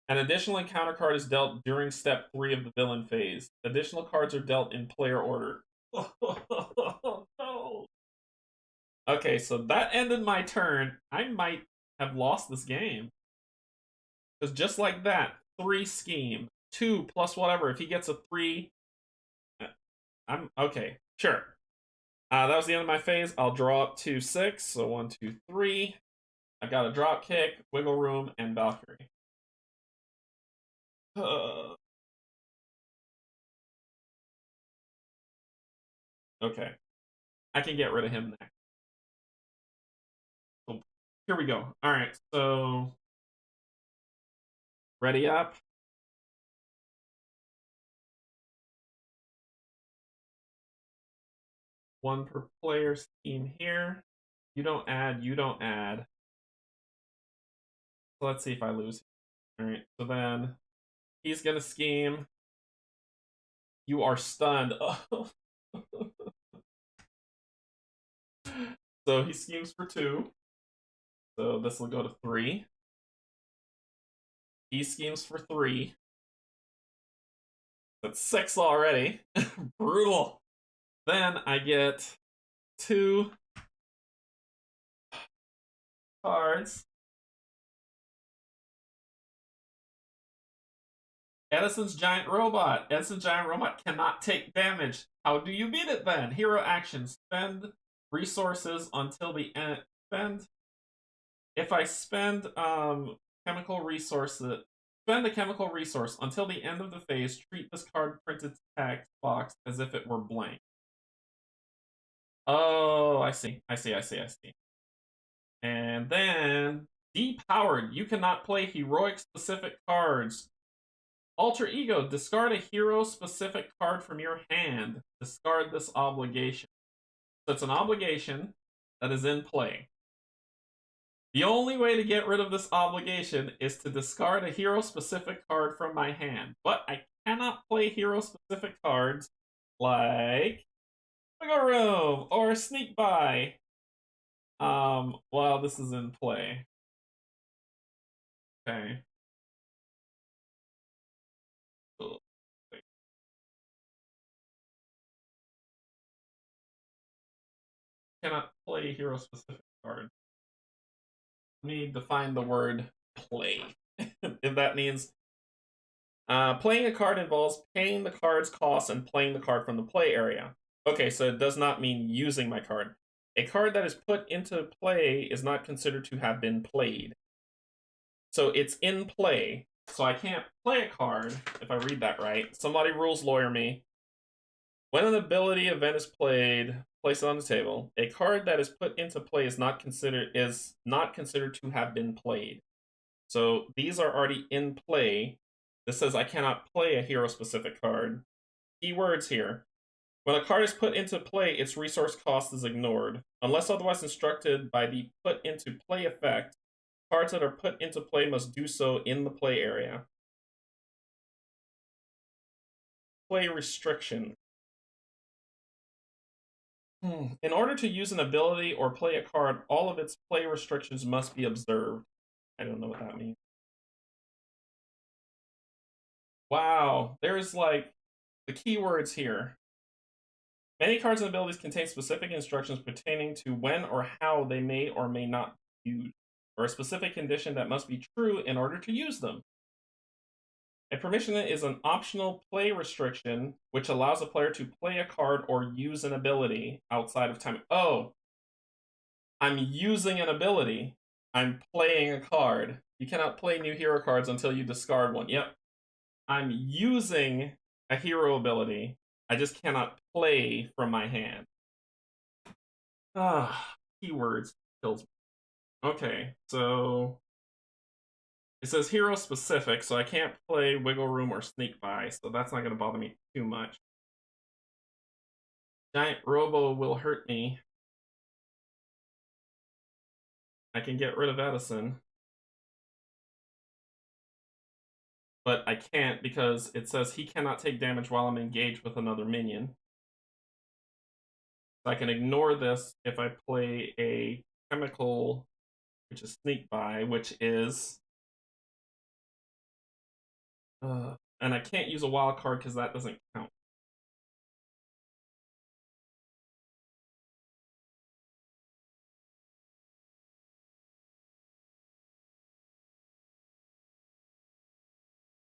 An additional encounter card is dealt during step 3 of the villain phase. Additional cards are dealt in player order. Oh, no. Okay, so that ended my turn. I might have lost this game. Because just like that, 3 scheme, 2 plus whatever. If he gets a 3, I'm okay. Sure. That was the end of my phase. I'll draw up to 6. So 1, 2, 3. I got a drop kick, wiggle room, and Valkyrie. Okay. I can get rid of him next. So, here we go. All right. So ready up. One per player scheme here. You don't add, you don't add. So let's see if I lose. All right, so then he's gonna scheme. You are stunned. Oh. So he schemes for 2. So this will go to 3. He schemes for 3. That's 6 already. Brutal. Then I get 2 cards. Edison's giant robot. Edison's giant robot cannot take damage. How do you beat it then? Hero action. Spend resources until the end. If I spend chemical resources, spend a chemical resource until the end of the phase, treat this card printed text box as if it were blank. Oh, I see. And then depowered. You cannot play heroic specific cards. Alter Ego, discard a hero specific card from your hand. Discard this obligation. So it's an obligation that is in play. The only way to get rid of this obligation is to discard a hero specific card from my hand. But I cannot play hero specific cards like Wiggle Room or Sneak By while this is in play. Okay. Cannot play hero specific cards. Let me define the word play. If that means playing a card involves paying the card's cost and playing the card from the play area. Okay, so it does not mean using my card. A card that is put into play is not considered to have been played. So it's in play. So I can't play a card, if I read that right. Somebody rules lawyer me. When an ability event is played, place it on the table. A card that is put into play is not considered to have been played. So these are already in play. This says I cannot play a hero specific card. Keywords here. When a card is put into play, its resource cost is ignored. Unless otherwise instructed by the put into play effect, cards that are put into play must do so in the play area. Play restriction. In order to use an ability or play a card, all of its play restrictions must be observed. I don't know what that means. Wow, there's like the keywords here. Many cards and abilities contain specific instructions pertaining to when or how they may or may not be used, or a specific condition that must be true in order to use them. A permission is an optional play restriction which allows a player to play a card or use an ability outside of time. Oh, I'm using an ability. I'm playing a card. You cannot play new hero cards until you discard one. Yep. I'm using a hero ability. I just cannot play from my hand. Ah, keywords kills me. Okay, so it says hero specific, so I can't play Wiggle Room or Sneak By, so that's not going to bother me too much. Giant Robo will hurt me. I can get rid of Edison. But I can't because it says he cannot take damage while I'm engaged with another minion. So I can ignore this if I play a chemical, which is Sneak By, which is... and I can't use a wild card because that doesn't count.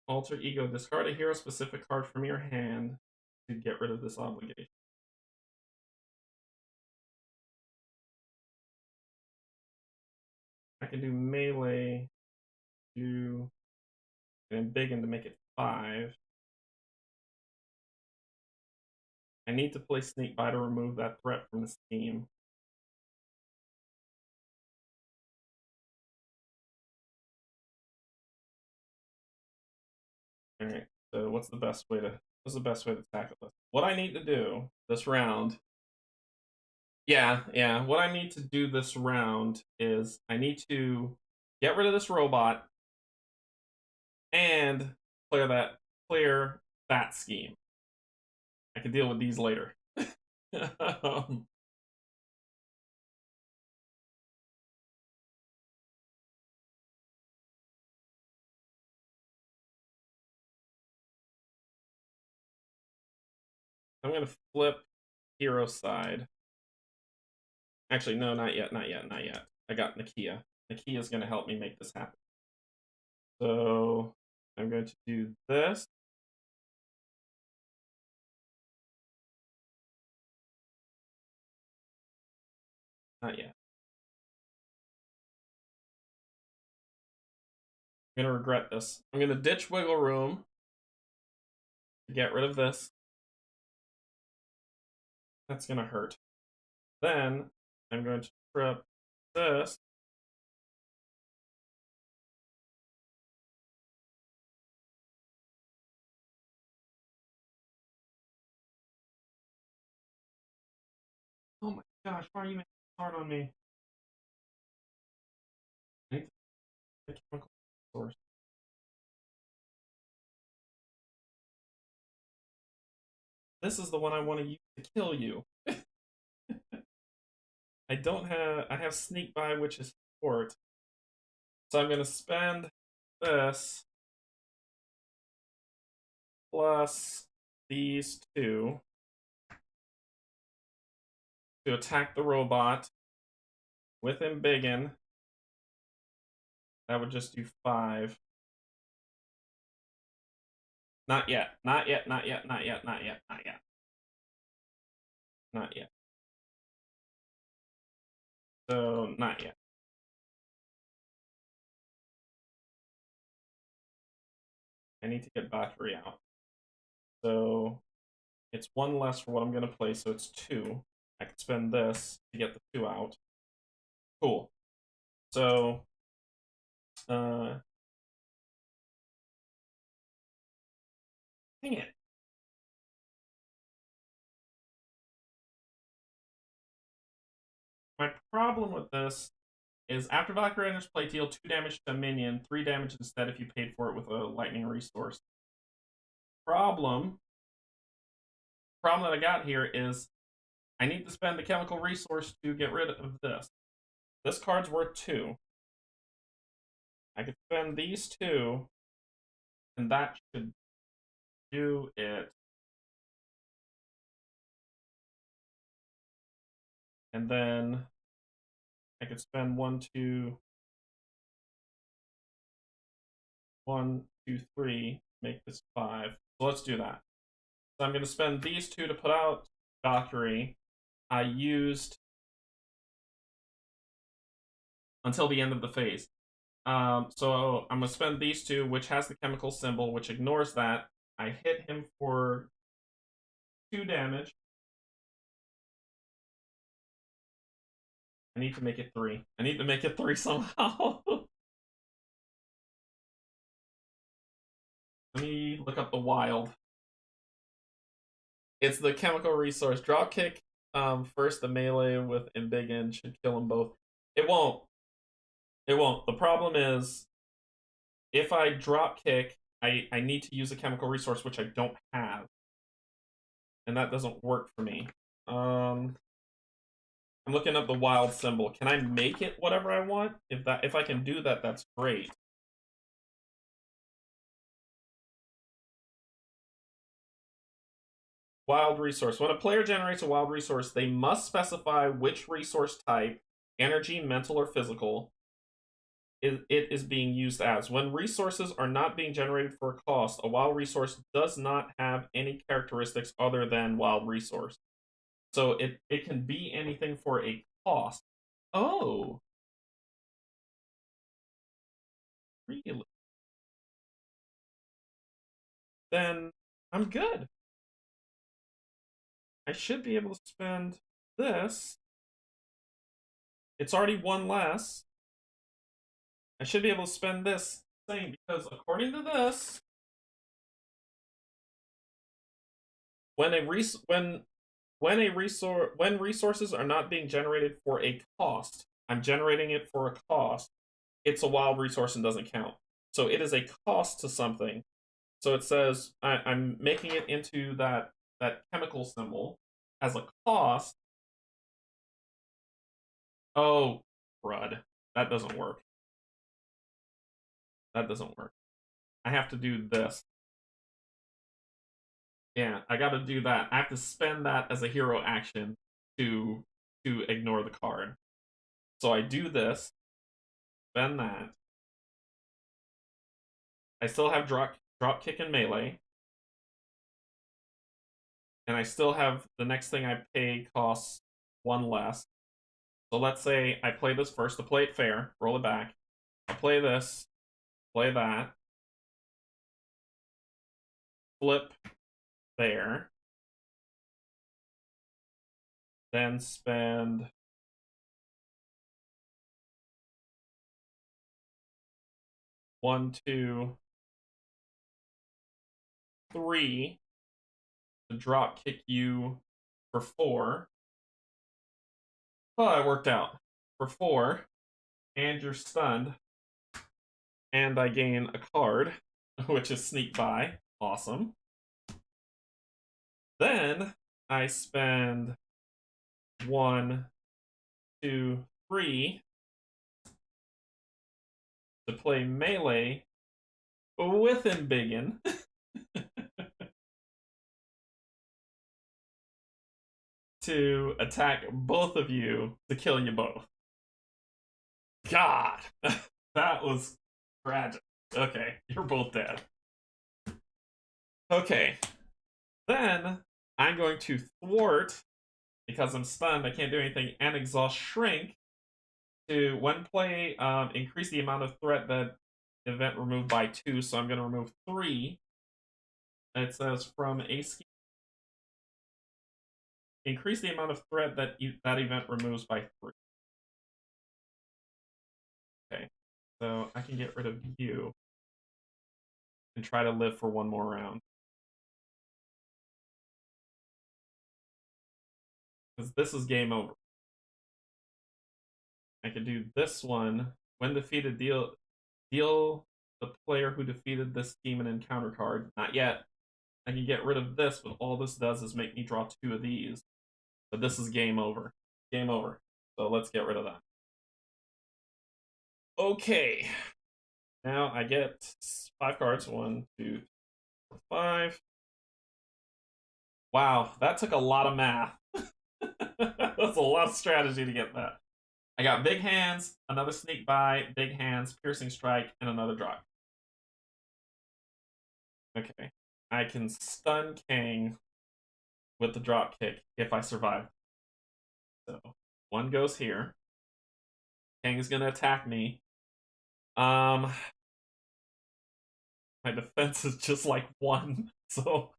Alter Ego, discard a hero-specific card from your hand to get rid of this obligation. I can do melee to and Biggin to make it 5. I need to play Sneak By to remove that threat from this team. Alright, so what's the best way to tackle this? What I need to do this round. Yeah. What I need to do this round is I need to get rid of this robot and clear that scheme. I can deal with these later. I'm gonna flip hero side. Actually, no, not yet. I got Nakia. Nakia's gonna help me make this happen. So I'm going to do this. Not yet. I'm gonna regret this. I'm gonna ditch Wiggle Room to get rid of this. That's gonna hurt. Then I'm going to trip this. Oh my gosh, why are you making it hard on me? I need the chemical source. This is the one I want to use to kill you. I have Sneak By, which is support. So I'm going to spend this plus these two to attack the robot with Embiggen. That would just do 5. Not yet. Not yet. So, not yet. I need to get battery out. So, it's 1 less for what I'm going to play, so it's 2. I could spend this to get the 2 out. Cool. So, dang it. My problem with this is after Valkyrie enters play, deal 2 damage to a minion, 3 damage instead if you paid for it with a lightning resource. Problem that I got here is I need to spend the chemical resource to get rid of this. This card's worth 2. I could spend these 2, and that should do it. And then I could spend 1, 2, 1, 2, 3, make this 5. So let's do that. So I'm going to spend these 2 to put out Valkyrie. I used until the end of the phase. So I'm going to spend these 2, which has the chemical symbol, which ignores that. I hit him for 2 damage. I need to make it 3. I need to make it 3 somehow. Let me look up the wild. It's the chemical resource. Drop kick first the melee with Embiggen should kill them both. It won't. It won't. The problem is if I drop kick, I need to use a chemical resource which I don't have. And that doesn't work for me. I'm looking up the wild symbol. Can I make it whatever I want? If I can do that, that's great. Wild resource. When a player generates a wild resource, they must specify which resource type, energy, mental, or physical, it is being used as. When resources are not being generated for a cost, a wild resource does not have any characteristics other than wild resource. So it can be anything for a cost. Oh. Really? Then I'm good. I should be able to spend this. It's already 1 less. I should be able to spend this thing because according to this, when resources are not being generated for a cost, I'm generating it for a cost. It's a wild resource and doesn't count. So it is a cost to something. So it says I'm making it into that chemical symbol as a cost. Oh, crud. That doesn't work. That doesn't work. I have to do this. Yeah, I gotta do that. I have to spend that as a hero action to ignore the card. So I do this, spend that. I still have drop kick and melee. And I still have the next thing I pay costs 1 less. So let's say I play this first to play it fair, roll it back. I play this, play that, flip there, then spend 1, 2, 3 to drop kick you for 4. Oh, it worked out. For 4, and you're stunned. And I gain a card, which is Sneak By. Awesome. Then I spend 1, 2, 3 to play melee with Embiggen. To attack both of you to kill you both. God, that was tragic. Okay, you're both dead. Okay, then I'm going to thwart, because I'm stunned, I can't do anything, and exhaust Shrink to, when play, increase the amount of threat that event removed by 2, so I'm going to remove 3. It says from a scheme, increase the amount of threat that that event removes by 3. Okay, so I can get rid of you and try to live for 1 more round. Because this is game over. I can do this one. When defeated, deal the player who defeated this team an encounter card. Not yet. I can get rid of this, but all this does is make me draw 2 of these. But this is game over. Game over. So let's get rid of that. Okay. Now I get 5 cards. 1, 2, 5. Wow, that took a lot of math. That's a lot of strategy to get that. I got big hands, another sneak by, big hands, piercing strike, and another drop. Okay. I can stun Kang with the drop kick if I survive. So 1 goes here. Kang is gonna attack me. My defense is just like 1. So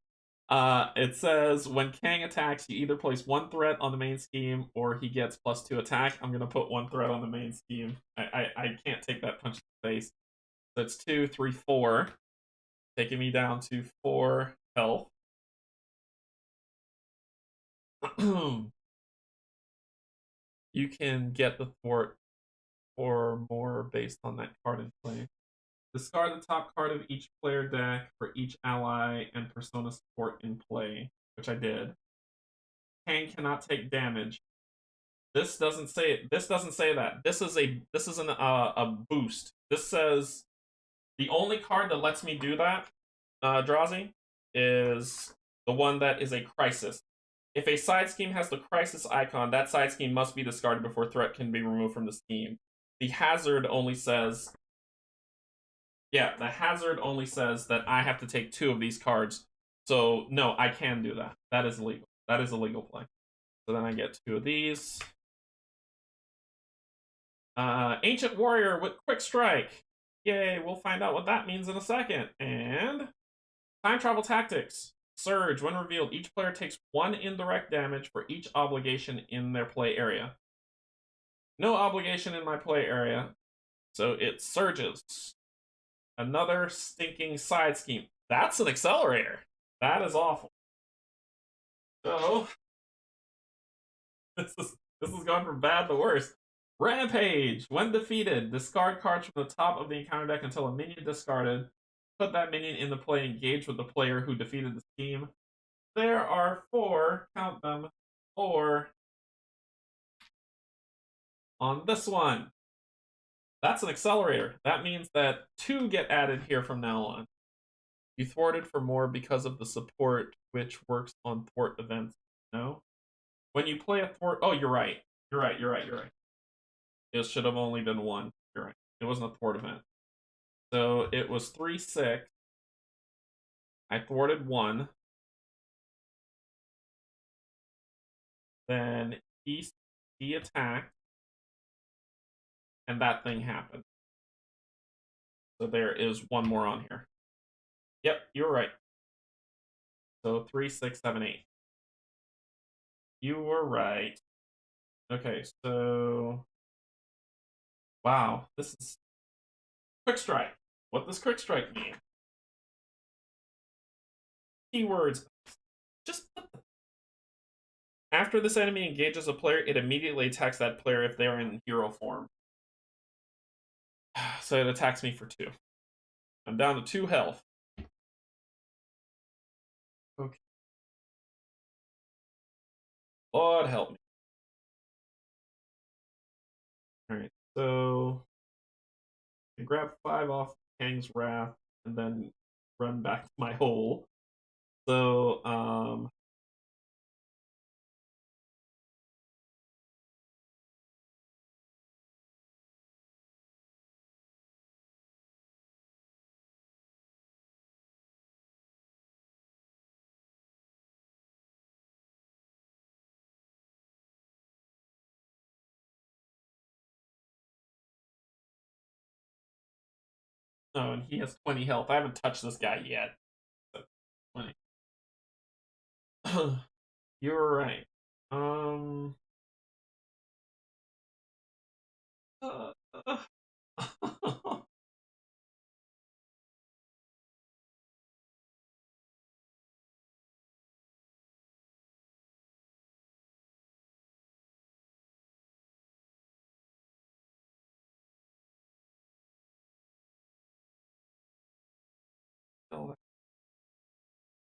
it says when Kang attacks, you either place 1 threat on the main scheme or he gets +2 attack. I'm gonna put 1 threat on the main scheme. I can't take that punch to the face. So it's 2, 3, 4, taking me down to 4 health. You can get the thwart for more based on that card in play. Discard the top card of each player deck for each ally and persona support in play, which I did. Kang cannot take damage. This doesn't say that. This is a boost. This says the only card that lets me do that, Drazi, is the one that is a crisis. If a side scheme has the crisis icon, that side scheme must be discarded before threat can be removed from the scheme. The hazard only says, yeah, the hazard only says that I have to take 2 of these cards. So no, I can do that. That is illegal. That is a legal play. So then I get 2 of these. Ancient Warrior with Quick Strike. Yay, we'll find out what that means in a second. And Time Travel Tactics. Surge. When revealed, each player takes 1 indirect damage for each obligation in their play area. No obligation in my play area, so it surges. Another stinking side scheme. That's an accelerator. That is awful. So this is going from bad to worse. Rampage. When defeated, discard cards from the top of the encounter deck until a minion discarded. Put that minion in the play, engage with the player who defeated the team. There are 4, count them, 4 on this one. That's an accelerator. That means that 2 get added here from now on. You thwarted for more because of the support, which works on thwart events. No? When you play a thwart... Oh, you're right. You're right. It should have only been 1. You're right. It wasn't a thwart event. So it was 3, 6. I thwarted 1. Then he attacked. And that thing happened. So there is 1 more on here. Yep, you're right. So 3, 6, 7, 8. You were right. Okay, so... Wow, this is... Quick Strike. What does Quick Strike mean? Keywords. Just... After this enemy engages a player, it immediately attacks that player if they are in hero form. So it attacks me for 2. I'm down to 2 health. Okay. Lord help me. Alright, so... I grab 5 off Kang's Wrath, and then run back to my hole. So, oh, and he has 20 health. I haven't touched this guy yet. So, 20. You're right. Uh,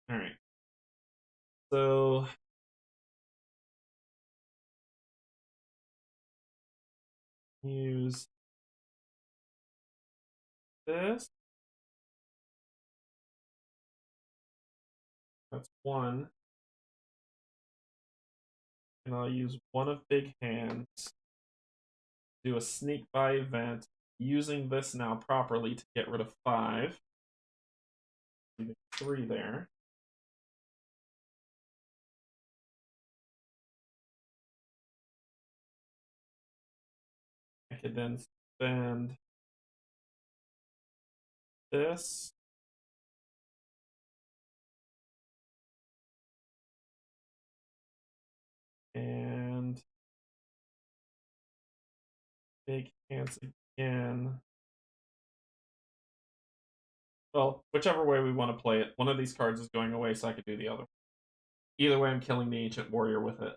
All right. So use this. That's one. And I'll use one of big hands. Do a sneak by event using this now properly to get rid of 5. 3 there. I could then spend this. And big hands again. Well, whichever way we want to play it, one of these cards is going away, so I could do the other. Either way, I'm killing the Ancient Warrior with it.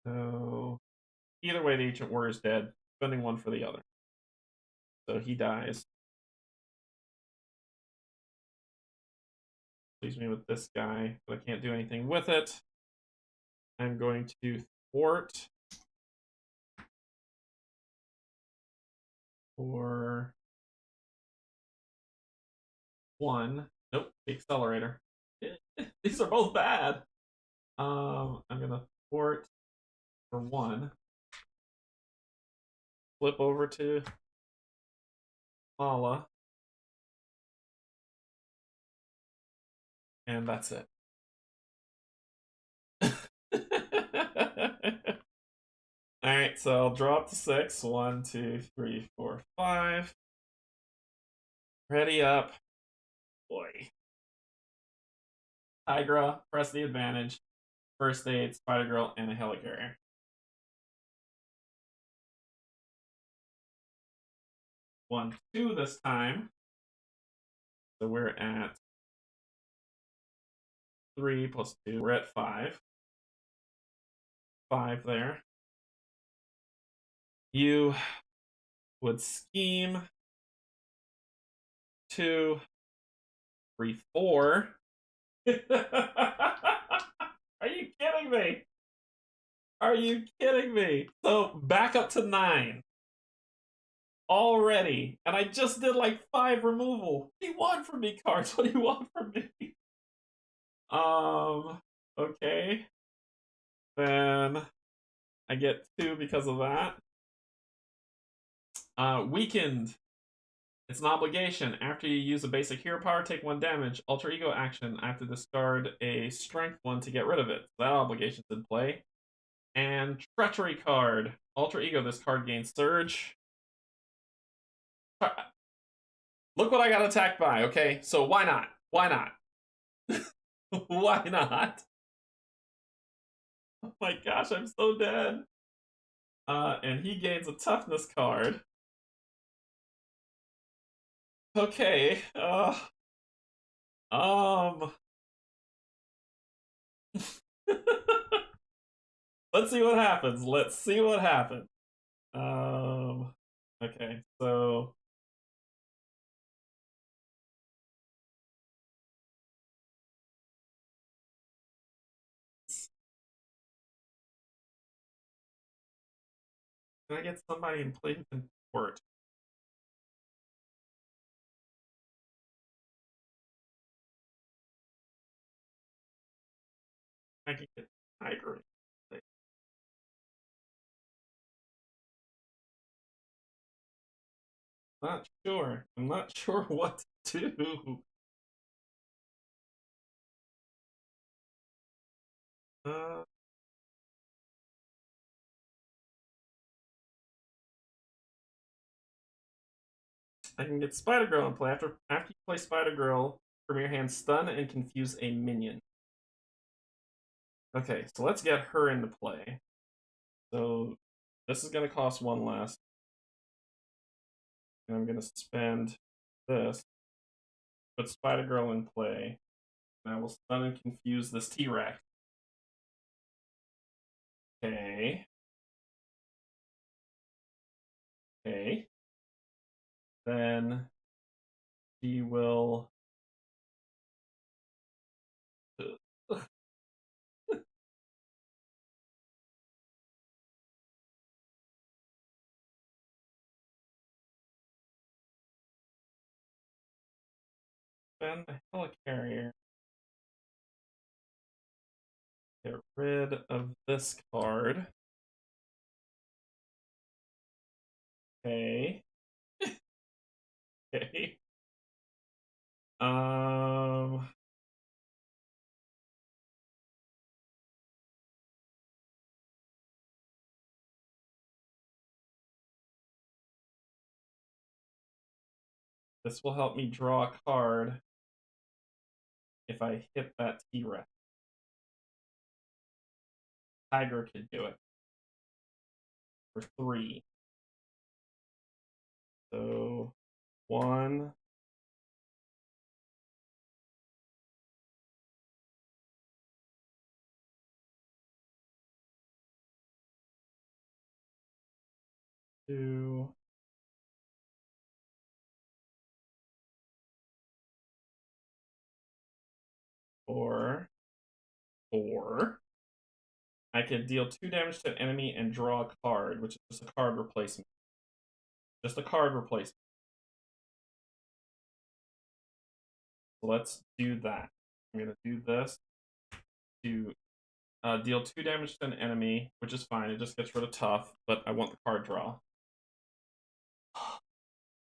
So, either way, the Ancient Warrior's dead. Spending one for the other. So he dies. Leaves me with this guy, but I can't do anything with it. I'm going to thwart for 1. Nope, the accelerator. These are both bad. I'm gonna thwart for 1. Flip over to Mala. And that's it. Alright, so I'll drop to 6. 1, 2, 3, 4, 5. Ready up. Boy. Tigra, press the advantage. First aid, Spider Girl, and a helicarrier. 1, 2 this time. So we're at 3 plus 2. We're at 5. 5 there. You would scheme 2, 3, 4. Are you kidding me? Are you kidding me? So back up to 9 already, and I just did like 5 removal. What do you want from me, cards? What do you want from me? Okay. Then I get 2 because of that. Weakened. It's an obligation. After you use a basic hero power, take 1 damage. Alter Ego action. I have to discard a strength 1 to get rid of it. That obligation's in play. And Treachery card. Alter Ego, this card gains Surge. Look what I got attacked by, okay? So why not? Why not? Why not? Oh my gosh, I'm so dead. And he gains a toughness card. Okay, let's see what happens. Let's see what happens. Okay, so can I get somebody in play who can port? I can get Tiger. Not sure. I'm not sure what to do. Uh, I can get Spider Girl in play. After you play Spider Girl, from your hand, stun and confuse a minion. Okay, so let's get her into play. So this is going to cost 1 less. And I'm going to spend this. Put Spider Girl in play. And I will stun and confuse this T-Rex. Okay. Okay. Then she will. spend the helicarrier. Get rid of this card. Okay. Okay. This will help me draw a card if I hit that T-Rex. Tiger could do it. For 3. So 1. 2. 4. 4. I could deal 2 damage to an enemy and draw a card, which is just a card replacement. Just a card replacement. So let's do that. I'm going to do this to deal 2 damage to an enemy, which is fine. It just gets rid of tough, but I want the card draw.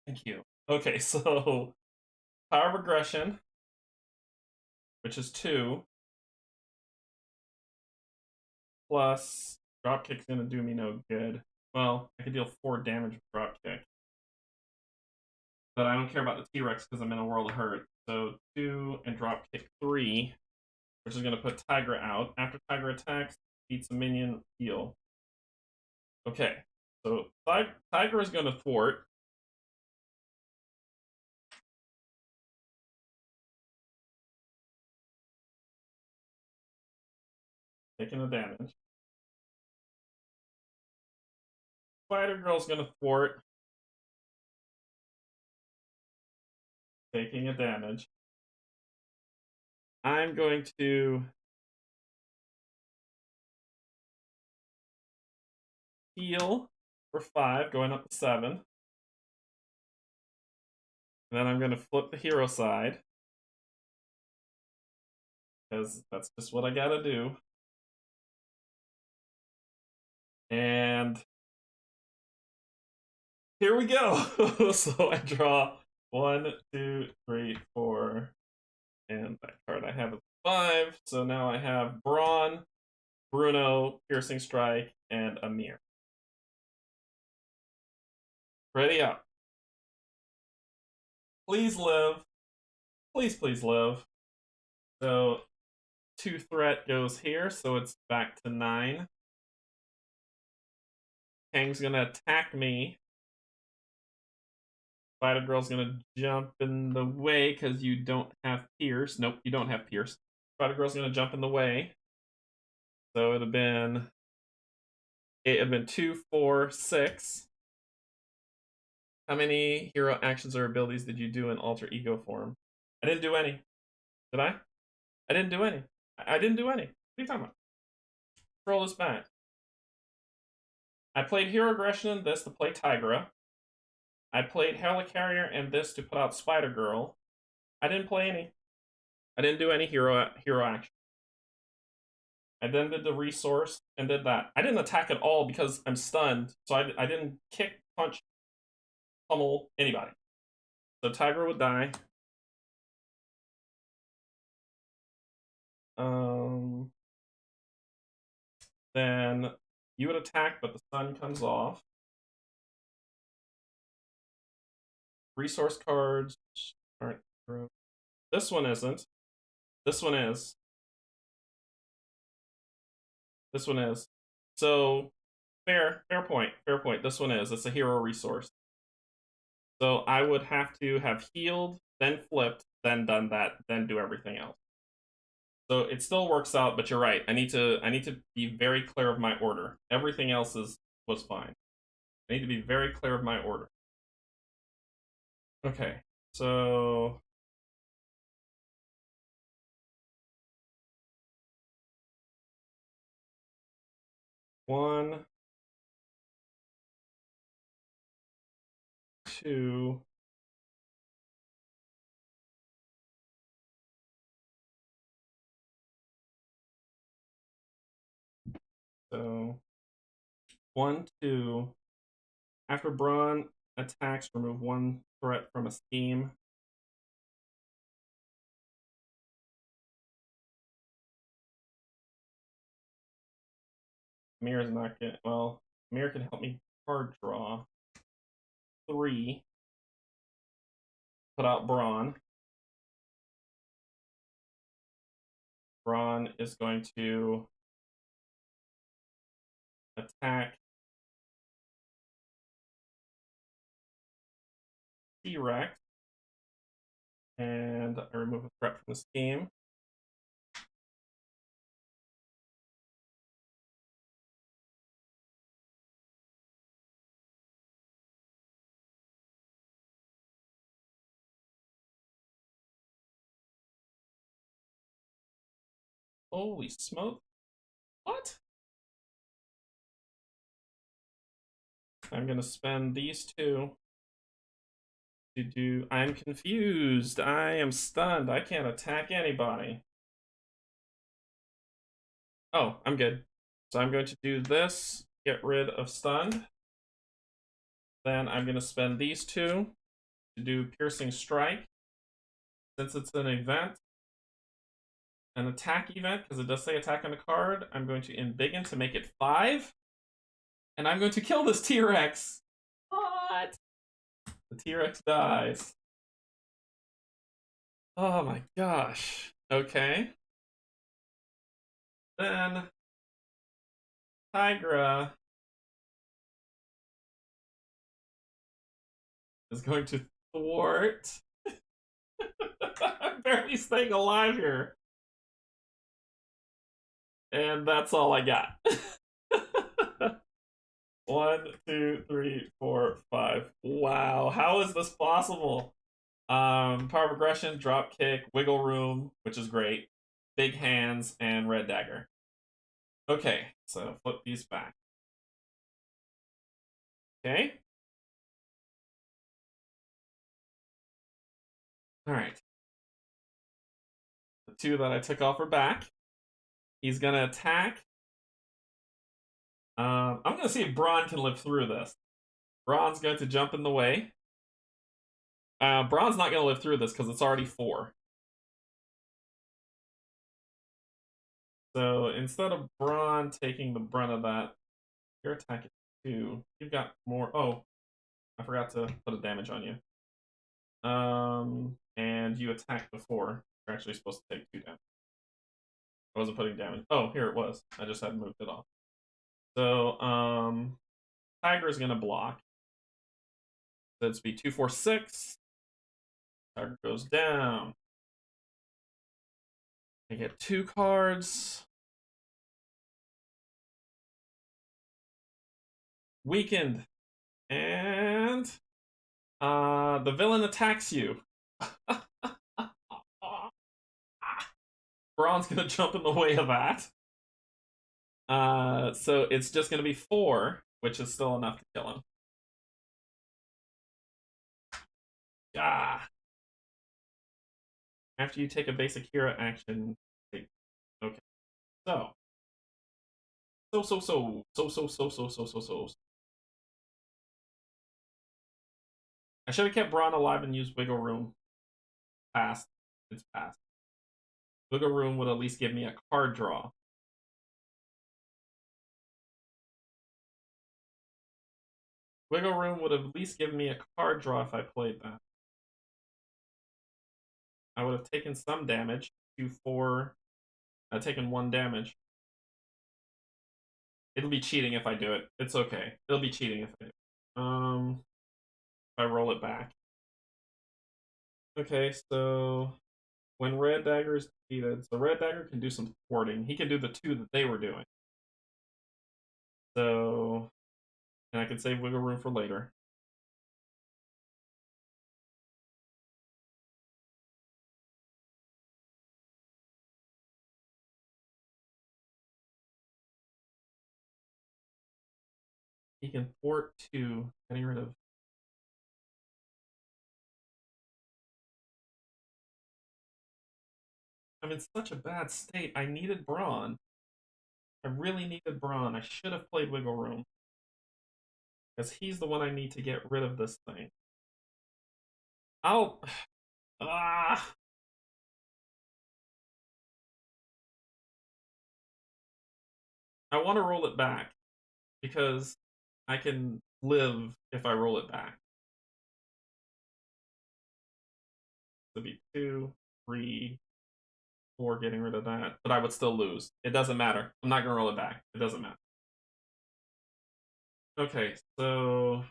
Thank you. Okay, so power of aggression, which is 2, plus dropkick's going to do me no good. Well, I could deal 4 damage with dropkick. But I don't care about the T-Rex because I'm in a world of hurt. So 2 and dropkick 3, which is going to put Tigra out. After Tigra attacks, beats a minion, heal. Okay, so Tigra is going to thwart. Taking the damage. Spider-Girl's going to thwart. Taking a damage. I'm going to heal for 5, going up to 7. And then I'm going to flip the hero side. Because that's just what I gotta do. And here we go. So I draw 1, 2, 3, 4. And that card I have is 5. So now I have Brawn, Bruno, Piercing Strike, and Amir. Ready up. Please live. Please, please live. So 2 threat goes here, so it's back to 9. Kang's gonna attack me. Spider-Girl's gonna jump in the way because you don't have Pierce. Nope, you don't have Pierce. Spider-Girl's gonna jump in the way. So it'd have been 2, 4, 6. How many hero actions or abilities did you do in alter ego form? I didn't do any. Did I? I didn't do any. I didn't do any. What are you talking about? Roll this back. I played hero aggression in this to play Tigra. I played Helicarrier and this to put out Spider-Girl. I didn't play any. I didn't do any hero action. I then did the resource and did that. I didn't attack at all because I'm stunned, so I didn't kick, punch, pummel anybody. So Tigra would die. Then you would attack, but the sun comes off. Resource cards aren't true. This one isn't. This one is. This one is. So fair point. Fair point. This one is. It's a hero resource. So I would have to have healed, then flipped, then done that, then do everything else. So it still works out, but you're right. I need to be very clear of my order. Everything else was fine. I need to be very clear of my order. Okay, so one, 2, So 1, 2. After Braun attacks, remove 1 threat from a scheme. Mirror's not good. Well, Mirror can help me card draw. 3. Put out Braun. Braun is going to attack T-Rex. And I remove a threat from this game. Holy smoke. What? I'm going to spend these 2 to do... I'm confused. I am stunned. I can't attack anybody. Oh, I'm good. So I'm going to do this, get rid of stunned. Then I'm going to spend these 2 to do piercing strike. Since it's an event, an attack event, because it does say attack on the card, I'm going to embiggen to make it 5. And I'm going to kill this T-Rex. What? The T-Rex dies. Oh my gosh. Okay. Then Tigra is going to thwart. I'm barely staying alive here. And that's all I got. 1, 2, 3, 4, 5. Wow, how is this possible? Power of aggression, drop kick, wiggle room, which is great. Big hands, and red dagger. Okay, so flip these back. Okay. Alright. The 2 that I took off are back. He's gonna attack. I'm gonna see if Braun can live through this. Braun's going to jump in the way. Braun's not gonna live through this because it's already 4. So instead of Braun taking the brunt of that, your attack is 2. You've got more. Oh, I forgot to put a damage on you. And you attacked before. You're actually supposed to take 2 damage. I wasn't putting damage. Oh, here it was. I just hadn't moved it off. So, Tiger's gonna block. So it's be 2, 4, 6. Tiger goes down. I get 2 cards. Weakened. And the villain attacks you. Braun's gonna jump in the way of that. So it's just gonna be 4, which is still enough to kill him. Ah. After you take a basic hero action, take... Okay. So. I should have kept Braun alive and used Wiggle Room. Passed. It's passed. Wiggle Room would at least give me a card draw. Wiggle Room would at least give me a card draw if I played that. I would have taken some damage. 2, 4. I've taken 1 damage. It'll be cheating if I do it. It's okay. It'll be cheating if I do it. If I roll it back. Okay, so when Red Dagger is defeated, so Red Dagger can do some thwarting. He can do the 2 that they were doing. So, and I can save Wiggle Room for later. He can thwart 2, getting rid of... I'm in such a bad state. I needed Braun. I really needed Braun. I should have played Wiggle Room. Because he's the one I need to get rid of this thing. I'll... Ah! I want to roll it back. Because I can live if I roll it back. It'll be 2, 3, 4 getting rid of that. But I would still lose. It doesn't matter. I'm not going to roll it back. It doesn't matter. Okay, so...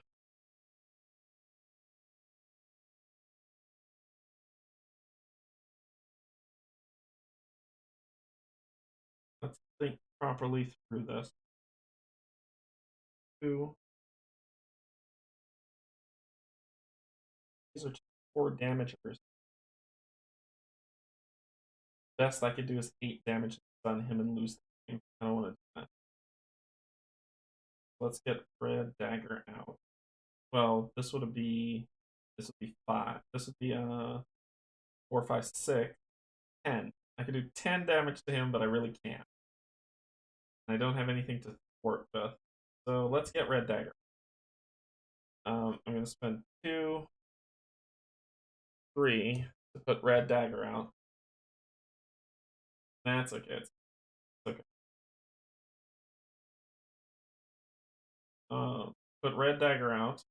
let's think properly through this. 2. These are 4 damagers. Best I could do is 8 damage on him and lose the game. I don't want to do that. Let's get Red Dagger out. Well, this would be 5. This would be 4, 5, 6, 10. I could do 10 damage to him, but I really can't. I don't have anything to work with. So let's get Red Dagger. I'm going to spend 2, 3 to put Red Dagger out. That's okay. It's okay. Put Red Dagger out.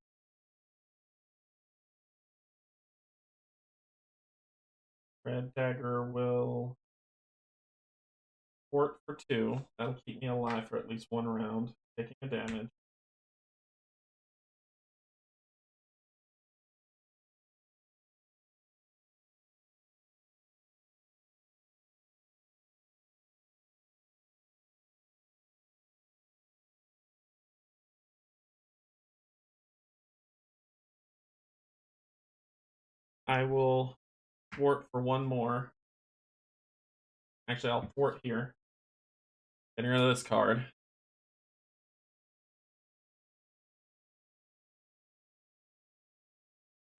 Red Dagger will fort for 2. That'll keep me alive for at least 1 round, taking a damage. I will thwart for 1 more. Actually, I'll thwart here. Getting rid of this card.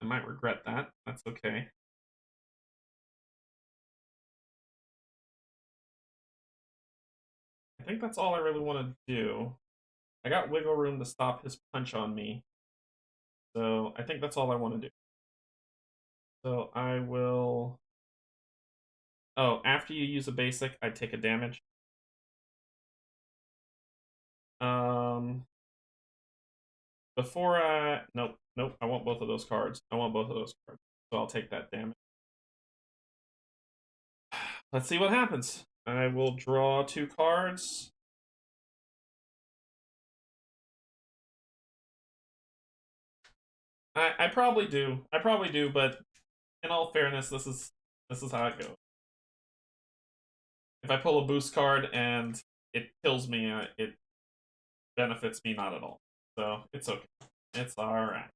I might regret that. That's okay. I think that's all I really want to do. I got wiggle room to stop his punch on me. So I think that's all I want to do. So I will... oh, after you use a basic, I take a damage. Before I... nope, I want both of those cards. I want both of those cards. So I'll take that damage. Let's see what happens. I will draw 2 cards. I probably do. But in all fairness, this is how it goes. If I pull a boost card and it kills me, it benefits me not at all. So it's okay. It's alright.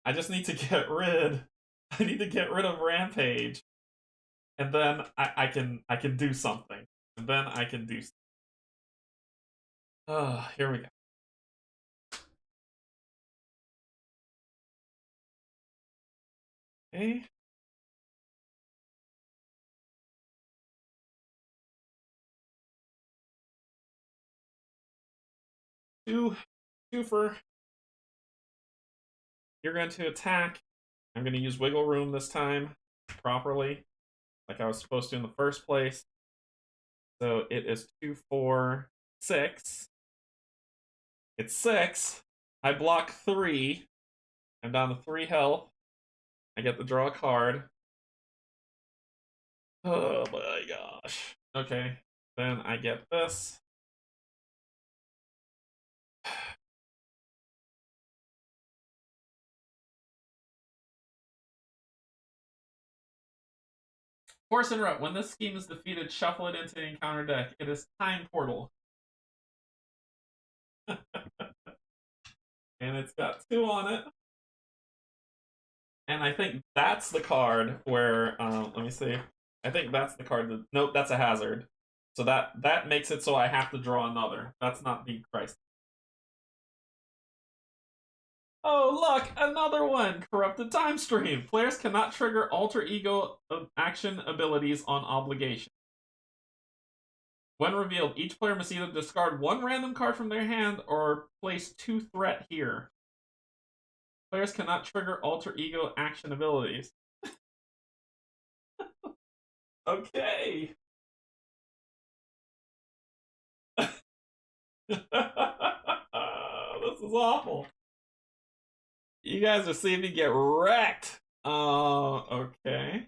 I just need to get rid. I need to get rid of Rampage. And then I can do something. And then I can do something. Here we go. Okay. Two for... you're going to attack. I'm going to use wiggle room this time properly, like I was supposed to in the first place. So it is 2, 4, 6. It's 6. I block 3. I'm down to 3 health. I get to draw a card. Oh my gosh. Okay. Then I get this. Force interrupt. When this scheme is defeated, shuffle it into the encounter deck. It is Time Portal. And it's got 2 on it. And I think that's the card where, let me see. I think that's the card that, nope, that's a hazard. So that makes it so I have to draw another. That's not being Christ. Oh, look, another one! Corrupted Time Stream. Players cannot trigger alter ego action abilities on obligation. When revealed, each player must either discard one random card from their hand or place 2 threat here. Players cannot trigger alter ego action abilities. Okay. This is awful. You guys are seeing me get wrecked. Okay.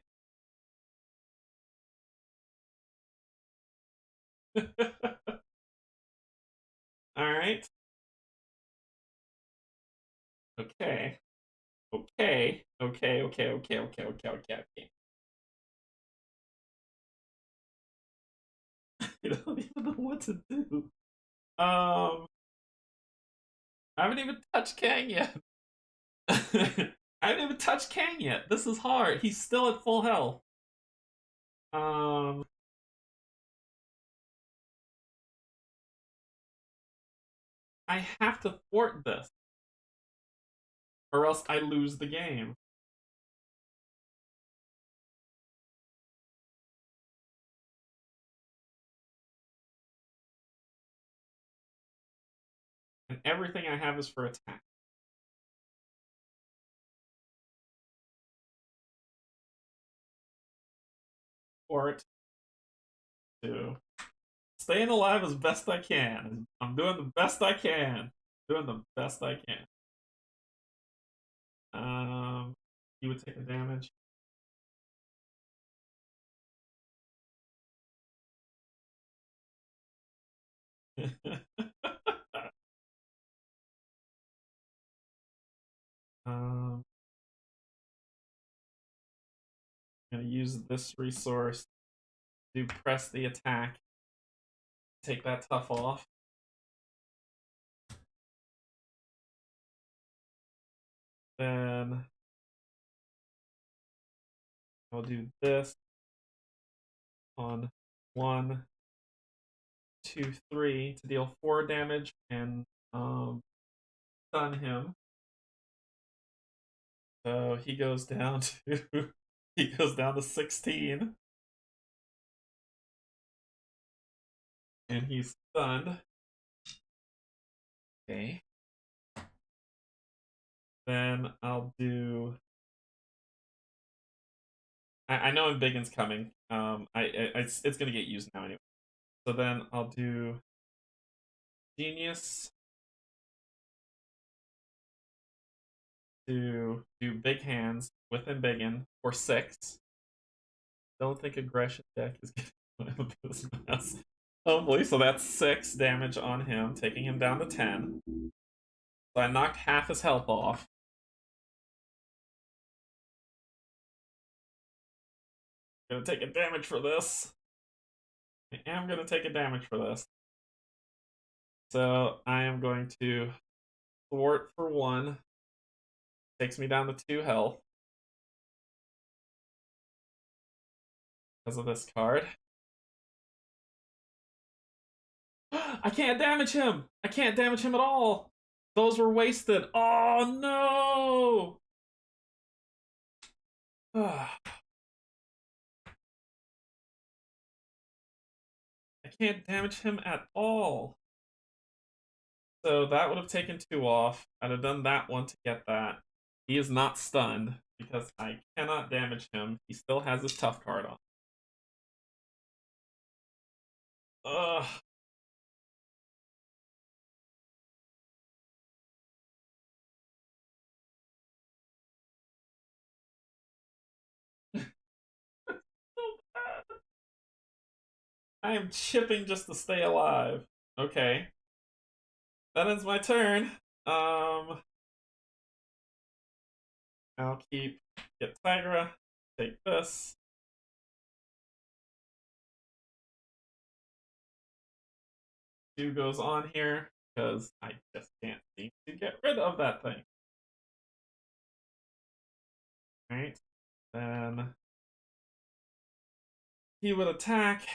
All right. Okay. Okay. Okay. Okay. Okay. Okay. Okay. Okay. I don't even know what to do. I haven't even touched Kang yet. I haven't even touched Kang yet. This is hard. He's still at full health. Um, I have to thwart this, or else I lose the game. And everything I have is for attack. Thwart to staying alive as best I can. I'm doing the best I can. Doing the best I can. He would take a damage. I'm gonna use this resource to press the attack. Take that tough off. Then I'll do this on 1, 2, 3 to deal 4 damage and stun him. So he goes down to he goes down to 16. And he's stunned. Okay. Then I'll do. I know Embiggen's coming. It's gonna get used now anyway. So then I'll do Genius to do Big Hands with Embiggen for 6. Don't think aggression deck is gonna this mess. Hopefully, so that's 6 damage on him, taking him down to 10. So I knocked half his health off. Gonna take a damage for this. I am gonna take a damage for this. So I am going to thwart for 1. Takes me down to 2 health. Because of this card. I can't damage him! I can't damage him at all! Those were wasted. Oh no! I can't damage him at all. So that would have taken 2 off. I'd have done that one to get that. He is not stunned because I cannot damage him. He still has his tough card on. Ugh. I am chipping just to stay alive. Okay. That ends my turn. I'll get Tigra, take this. Two goes on here because I just can't seem to get rid of that thing. Alright. Then he would attack.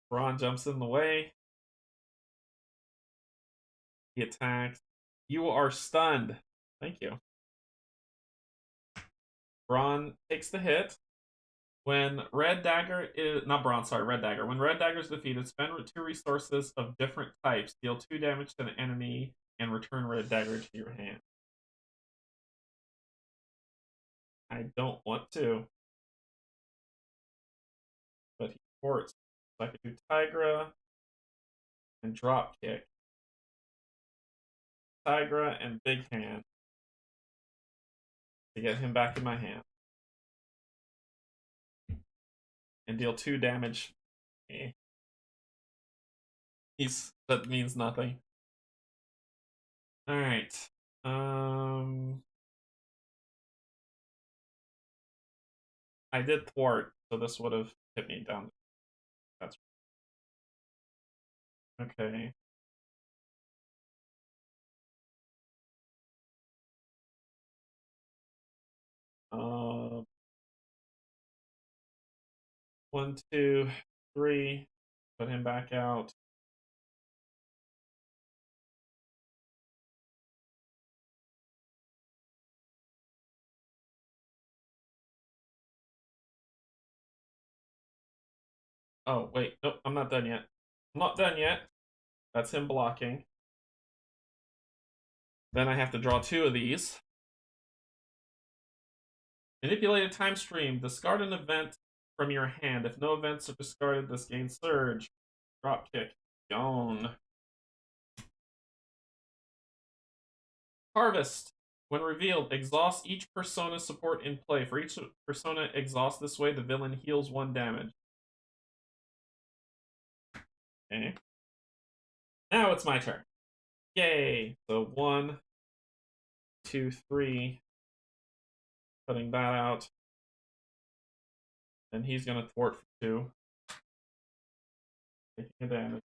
Braun jumps in the way. He attacks. You are stunned. Thank you. Braun takes the hit. When Red Dagger is not bronze, sorry, Red Dagger. When Red Dagger is defeated, spend 2 resources of different types, deal 2 damage to the enemy, and return Red Dagger to your hand. I don't want to, but he ports. So I could do Tigra and drop kick. Tigra and Big Hand to get him back in my hand. And deal 2 damage. That means nothing. Alright. I did thwart, so this would have hit me down. That's okay. Uh, 1, 2, 3. Put him back out. Oh, wait. Nope, I'm not done yet. I'm not done yet. That's him blocking. Then I have to draw 2 of these. Manipulated time stream. Discard an event from your hand. If no events are discarded, this gains surge. Drop kick. Gone. Harvest. When revealed, exhaust each persona support in play. For each persona exhaust this way, the villain heals 1 damage. Okay. Now it's my turn. Yay! So 1, 2, 3. Putting that out. Then he's gonna thwart for 2. Taking a damage.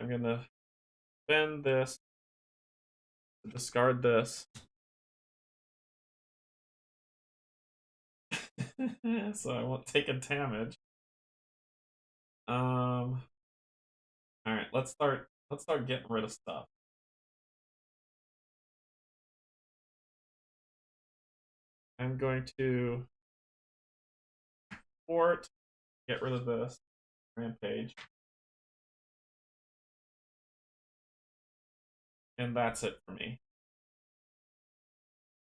I'm gonna spend this to discard this. So I won't take a damage. Alright, let's start getting rid of stuff. I'm going to thwart, get rid of this, rampage. And that's it for me.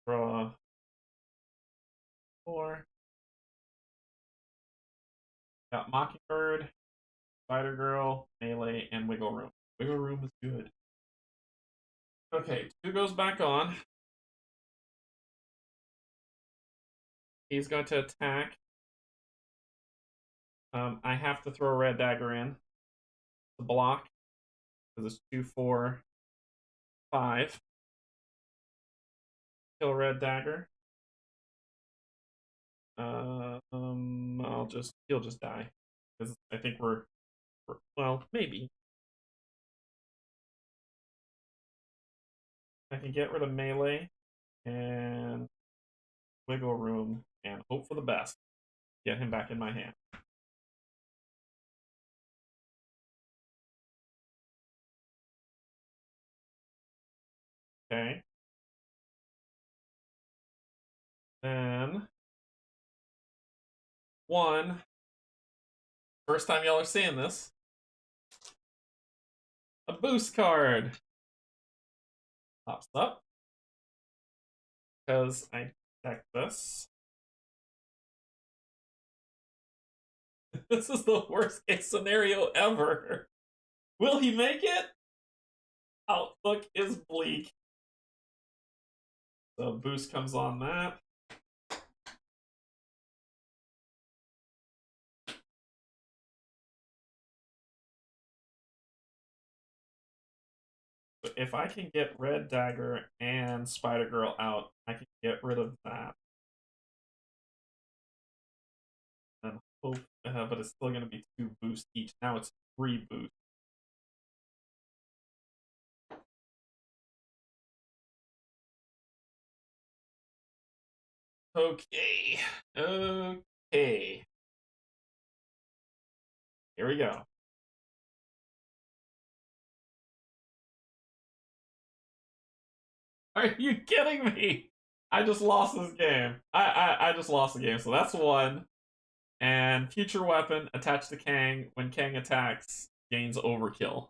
Draw 4. Got Mockingbird, Spider Girl, Melee, and Wiggle Room. Wiggle Room is good. Okay, 2 goes back on. He's going to attack. I have to throw a Red Dagger in to block because it's 2, 4, 5. Kill Red Dagger. He'll just die because I think we're well, maybe I can get rid of Melee and Wiggle Room and hope for the best. Get him back in my hand. Okay. Then 1. First time y'all are seeing this. A boost card pops up because I check this. This is the worst case scenario ever. Will he make it? Outlook is bleak. So boost comes on that. But if I can get Red Dagger and Spider Girl out, I can get rid of that. And hope, but it's still going to be 2 boosts each. Now it's 3 boosts. Okay. Okay. Here we go. Are you kidding me? I just lost this game. I just lost the game. So that's one. And future weapon attached to Kang. When Kang attacks, gains overkill.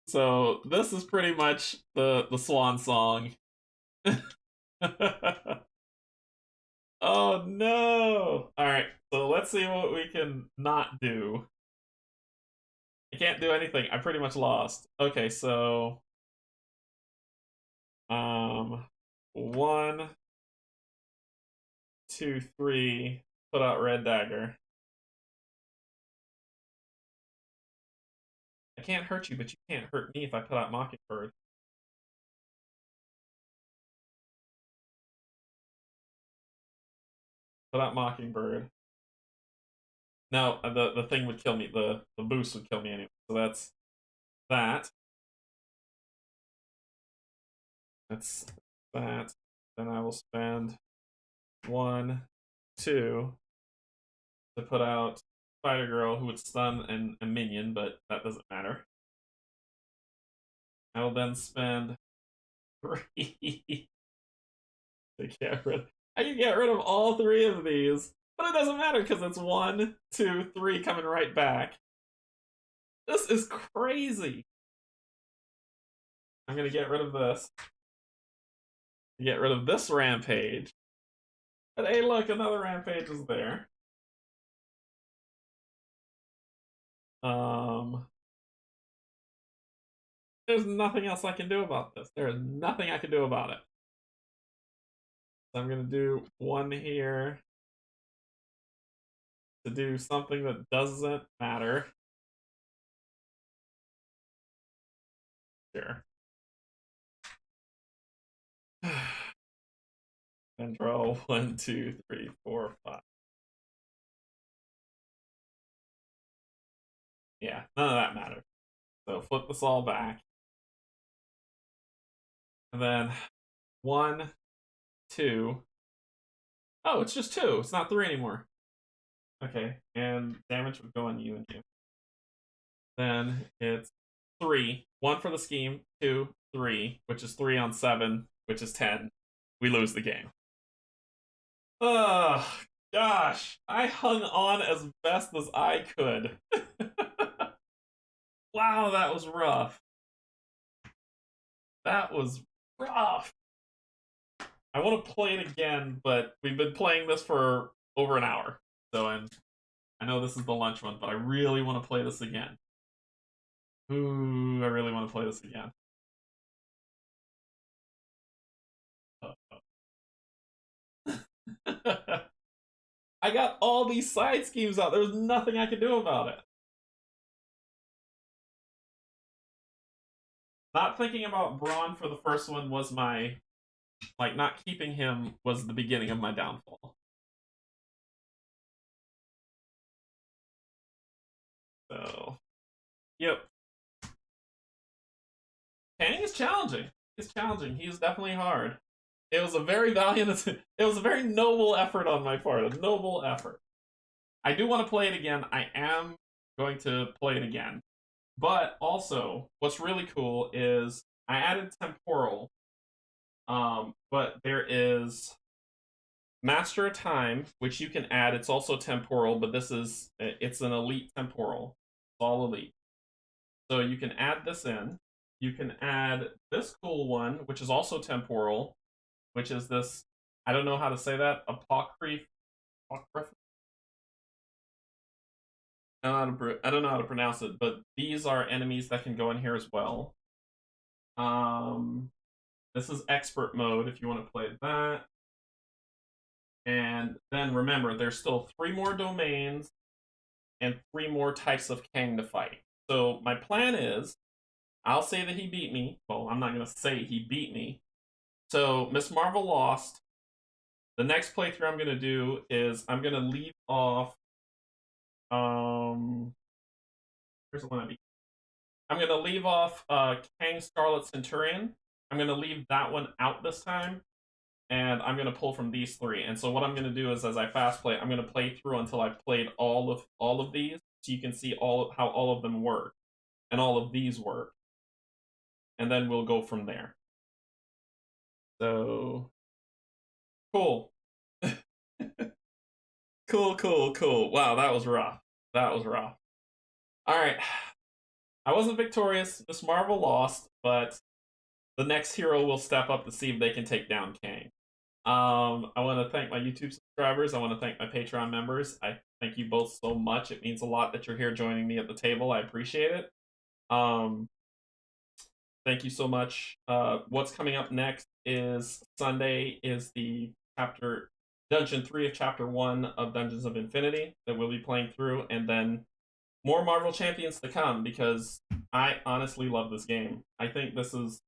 So this is pretty much the swan song. Oh no! Alright, so let's see what we can not do. I can't do anything. I pretty much lost. Okay, so 1, 2, 3. Put out red dagger. I can't hurt you, but you can't hurt me if I put out Mockingbird. Put out Mockingbird. No, the thing would kill me. The boost would kill me anyway. So that's that. That's that. Then I will spend 1, 2 to put out Spider Girl, who would stun a minion, but that doesn't matter. I will then spend 3 to get rid. I can get rid of all 3 of these, but it doesn't matter because it's 1, 2, 3 coming right back. This is crazy. I'm gonna get rid of this. Get rid of this rampage. But hey, look, another rampage is there. There's nothing else I can do about this. There is nothing I can do about it. So I'm gonna do 1 here to do something that doesn't matter. Sure. And draw 1, 2, 3, 4, 5. Yeah, none of that matters. So flip this all back. And then 1, 2. Oh, it's just 2. It's not 3 anymore. Okay, and damage would go on you and you. Then it's 3. 1 for the scheme, 2, 3, which is 3 on 7, which is 10. We lose the game. Ugh, gosh. I hung on as best as I could. Wow, that was rough. That was rough. I want to play it again, but we've been playing this for over an hour. So I know this is the lunch one, but I really want to play this again. Ooh, I really want to play this again. I got all these side schemes out. There was nothing I could do about it. Not thinking about Braun for the first one was my... Like, not keeping him was the beginning of my downfall. So... Yep. Kang is challenging. He's challenging. He's definitely hard. It was a very valiant... It was a very noble effort on my part. A noble effort. I do want to play it again. I am going to play it again. But also, what's really cool is I added temporal, but there is Master of Time, which you can add. It's also temporal, but it's an elite temporal. It's all elite. So you can add this in. You can add this cool one, which is also temporal, which is this, I don't know how to say that, apocryph. I don't know how to pronounce it, but these are enemies that can go in here as well. This is expert mode if you want to play that. And then remember, there's still 3 more domains and 3 more types of Kang to fight. So my plan is, I'll say that he beat me. Well, I'm not going to say he beat me. So Miss Marvel lost. The next playthrough I'm going to do is I'm going to leave off... here's the one I beat. I'm going to leave off Kang Scarlet Centurion. I'm going to leave that one out this time. And I'm going to pull from these 3. And so what I'm going to do is, as I fast play, I'm going to play through until I've played all of these, so you can see how all of them work, and all of these work. And then we'll go from there. So Cool. Cool. Wow, that was rough. That was rough. All right. I wasn't victorious. Miss Marvel lost, but the next hero will step up to see if they can take down Kang. I want to thank my YouTube subscribers. I want to thank my Patreon members. I thank you both so much. It means a lot that you're here joining me at the table. I appreciate it. Thank you so much. What's coming up next is Sunday is the Dungeon 3 of Chapter 1 of Dungeons of Infinity that we'll be playing through, and then more Marvel Champions to come because I honestly love this game. I think this is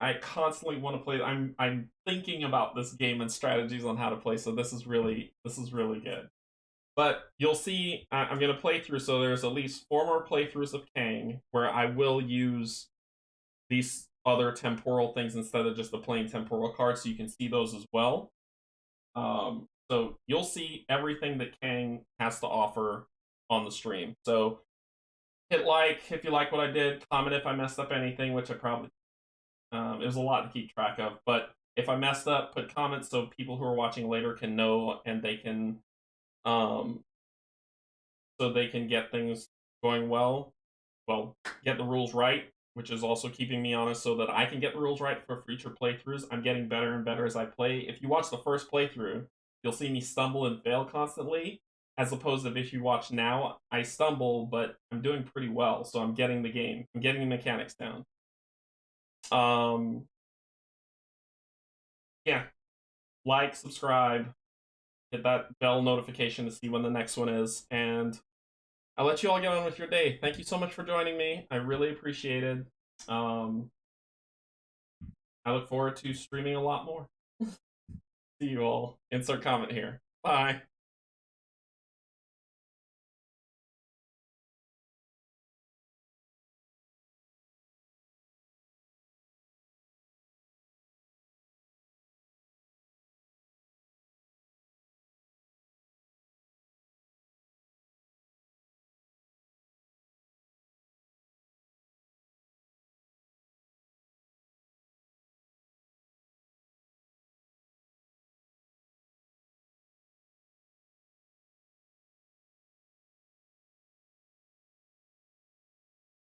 I constantly want to play. I'm thinking about this game and strategies on how to play. So this is really good. But you'll see, I'm going to play through. So there's at least 4 more playthroughs of Kang where I will use these other temporal things instead of just the plain temporal cards, so you can see those as well. So you'll see everything that Kang has to offer on the stream. So hit like if you like what I did. Comment if I messed up anything, which I probably it was a lot to keep track of, but if I messed up, put comments so people who are watching later can know and they can so they can get things going well, get the rules right, which is also keeping me honest so that I can get the rules right for future playthroughs. I'm getting better and better as I play. If you watch the first playthrough, you'll see me stumble and fail constantly, as opposed to if you watch now, I stumble, but I'm doing pretty well, so I'm getting the game. I'm getting the mechanics down. Yeah, like, subscribe, hit that bell notification to see when the next one is, and I'll let you all get on with your day. Thank you so much for joining me. I really appreciate it. I look forward to streaming a lot more. See you all. Insert comment here. Bye.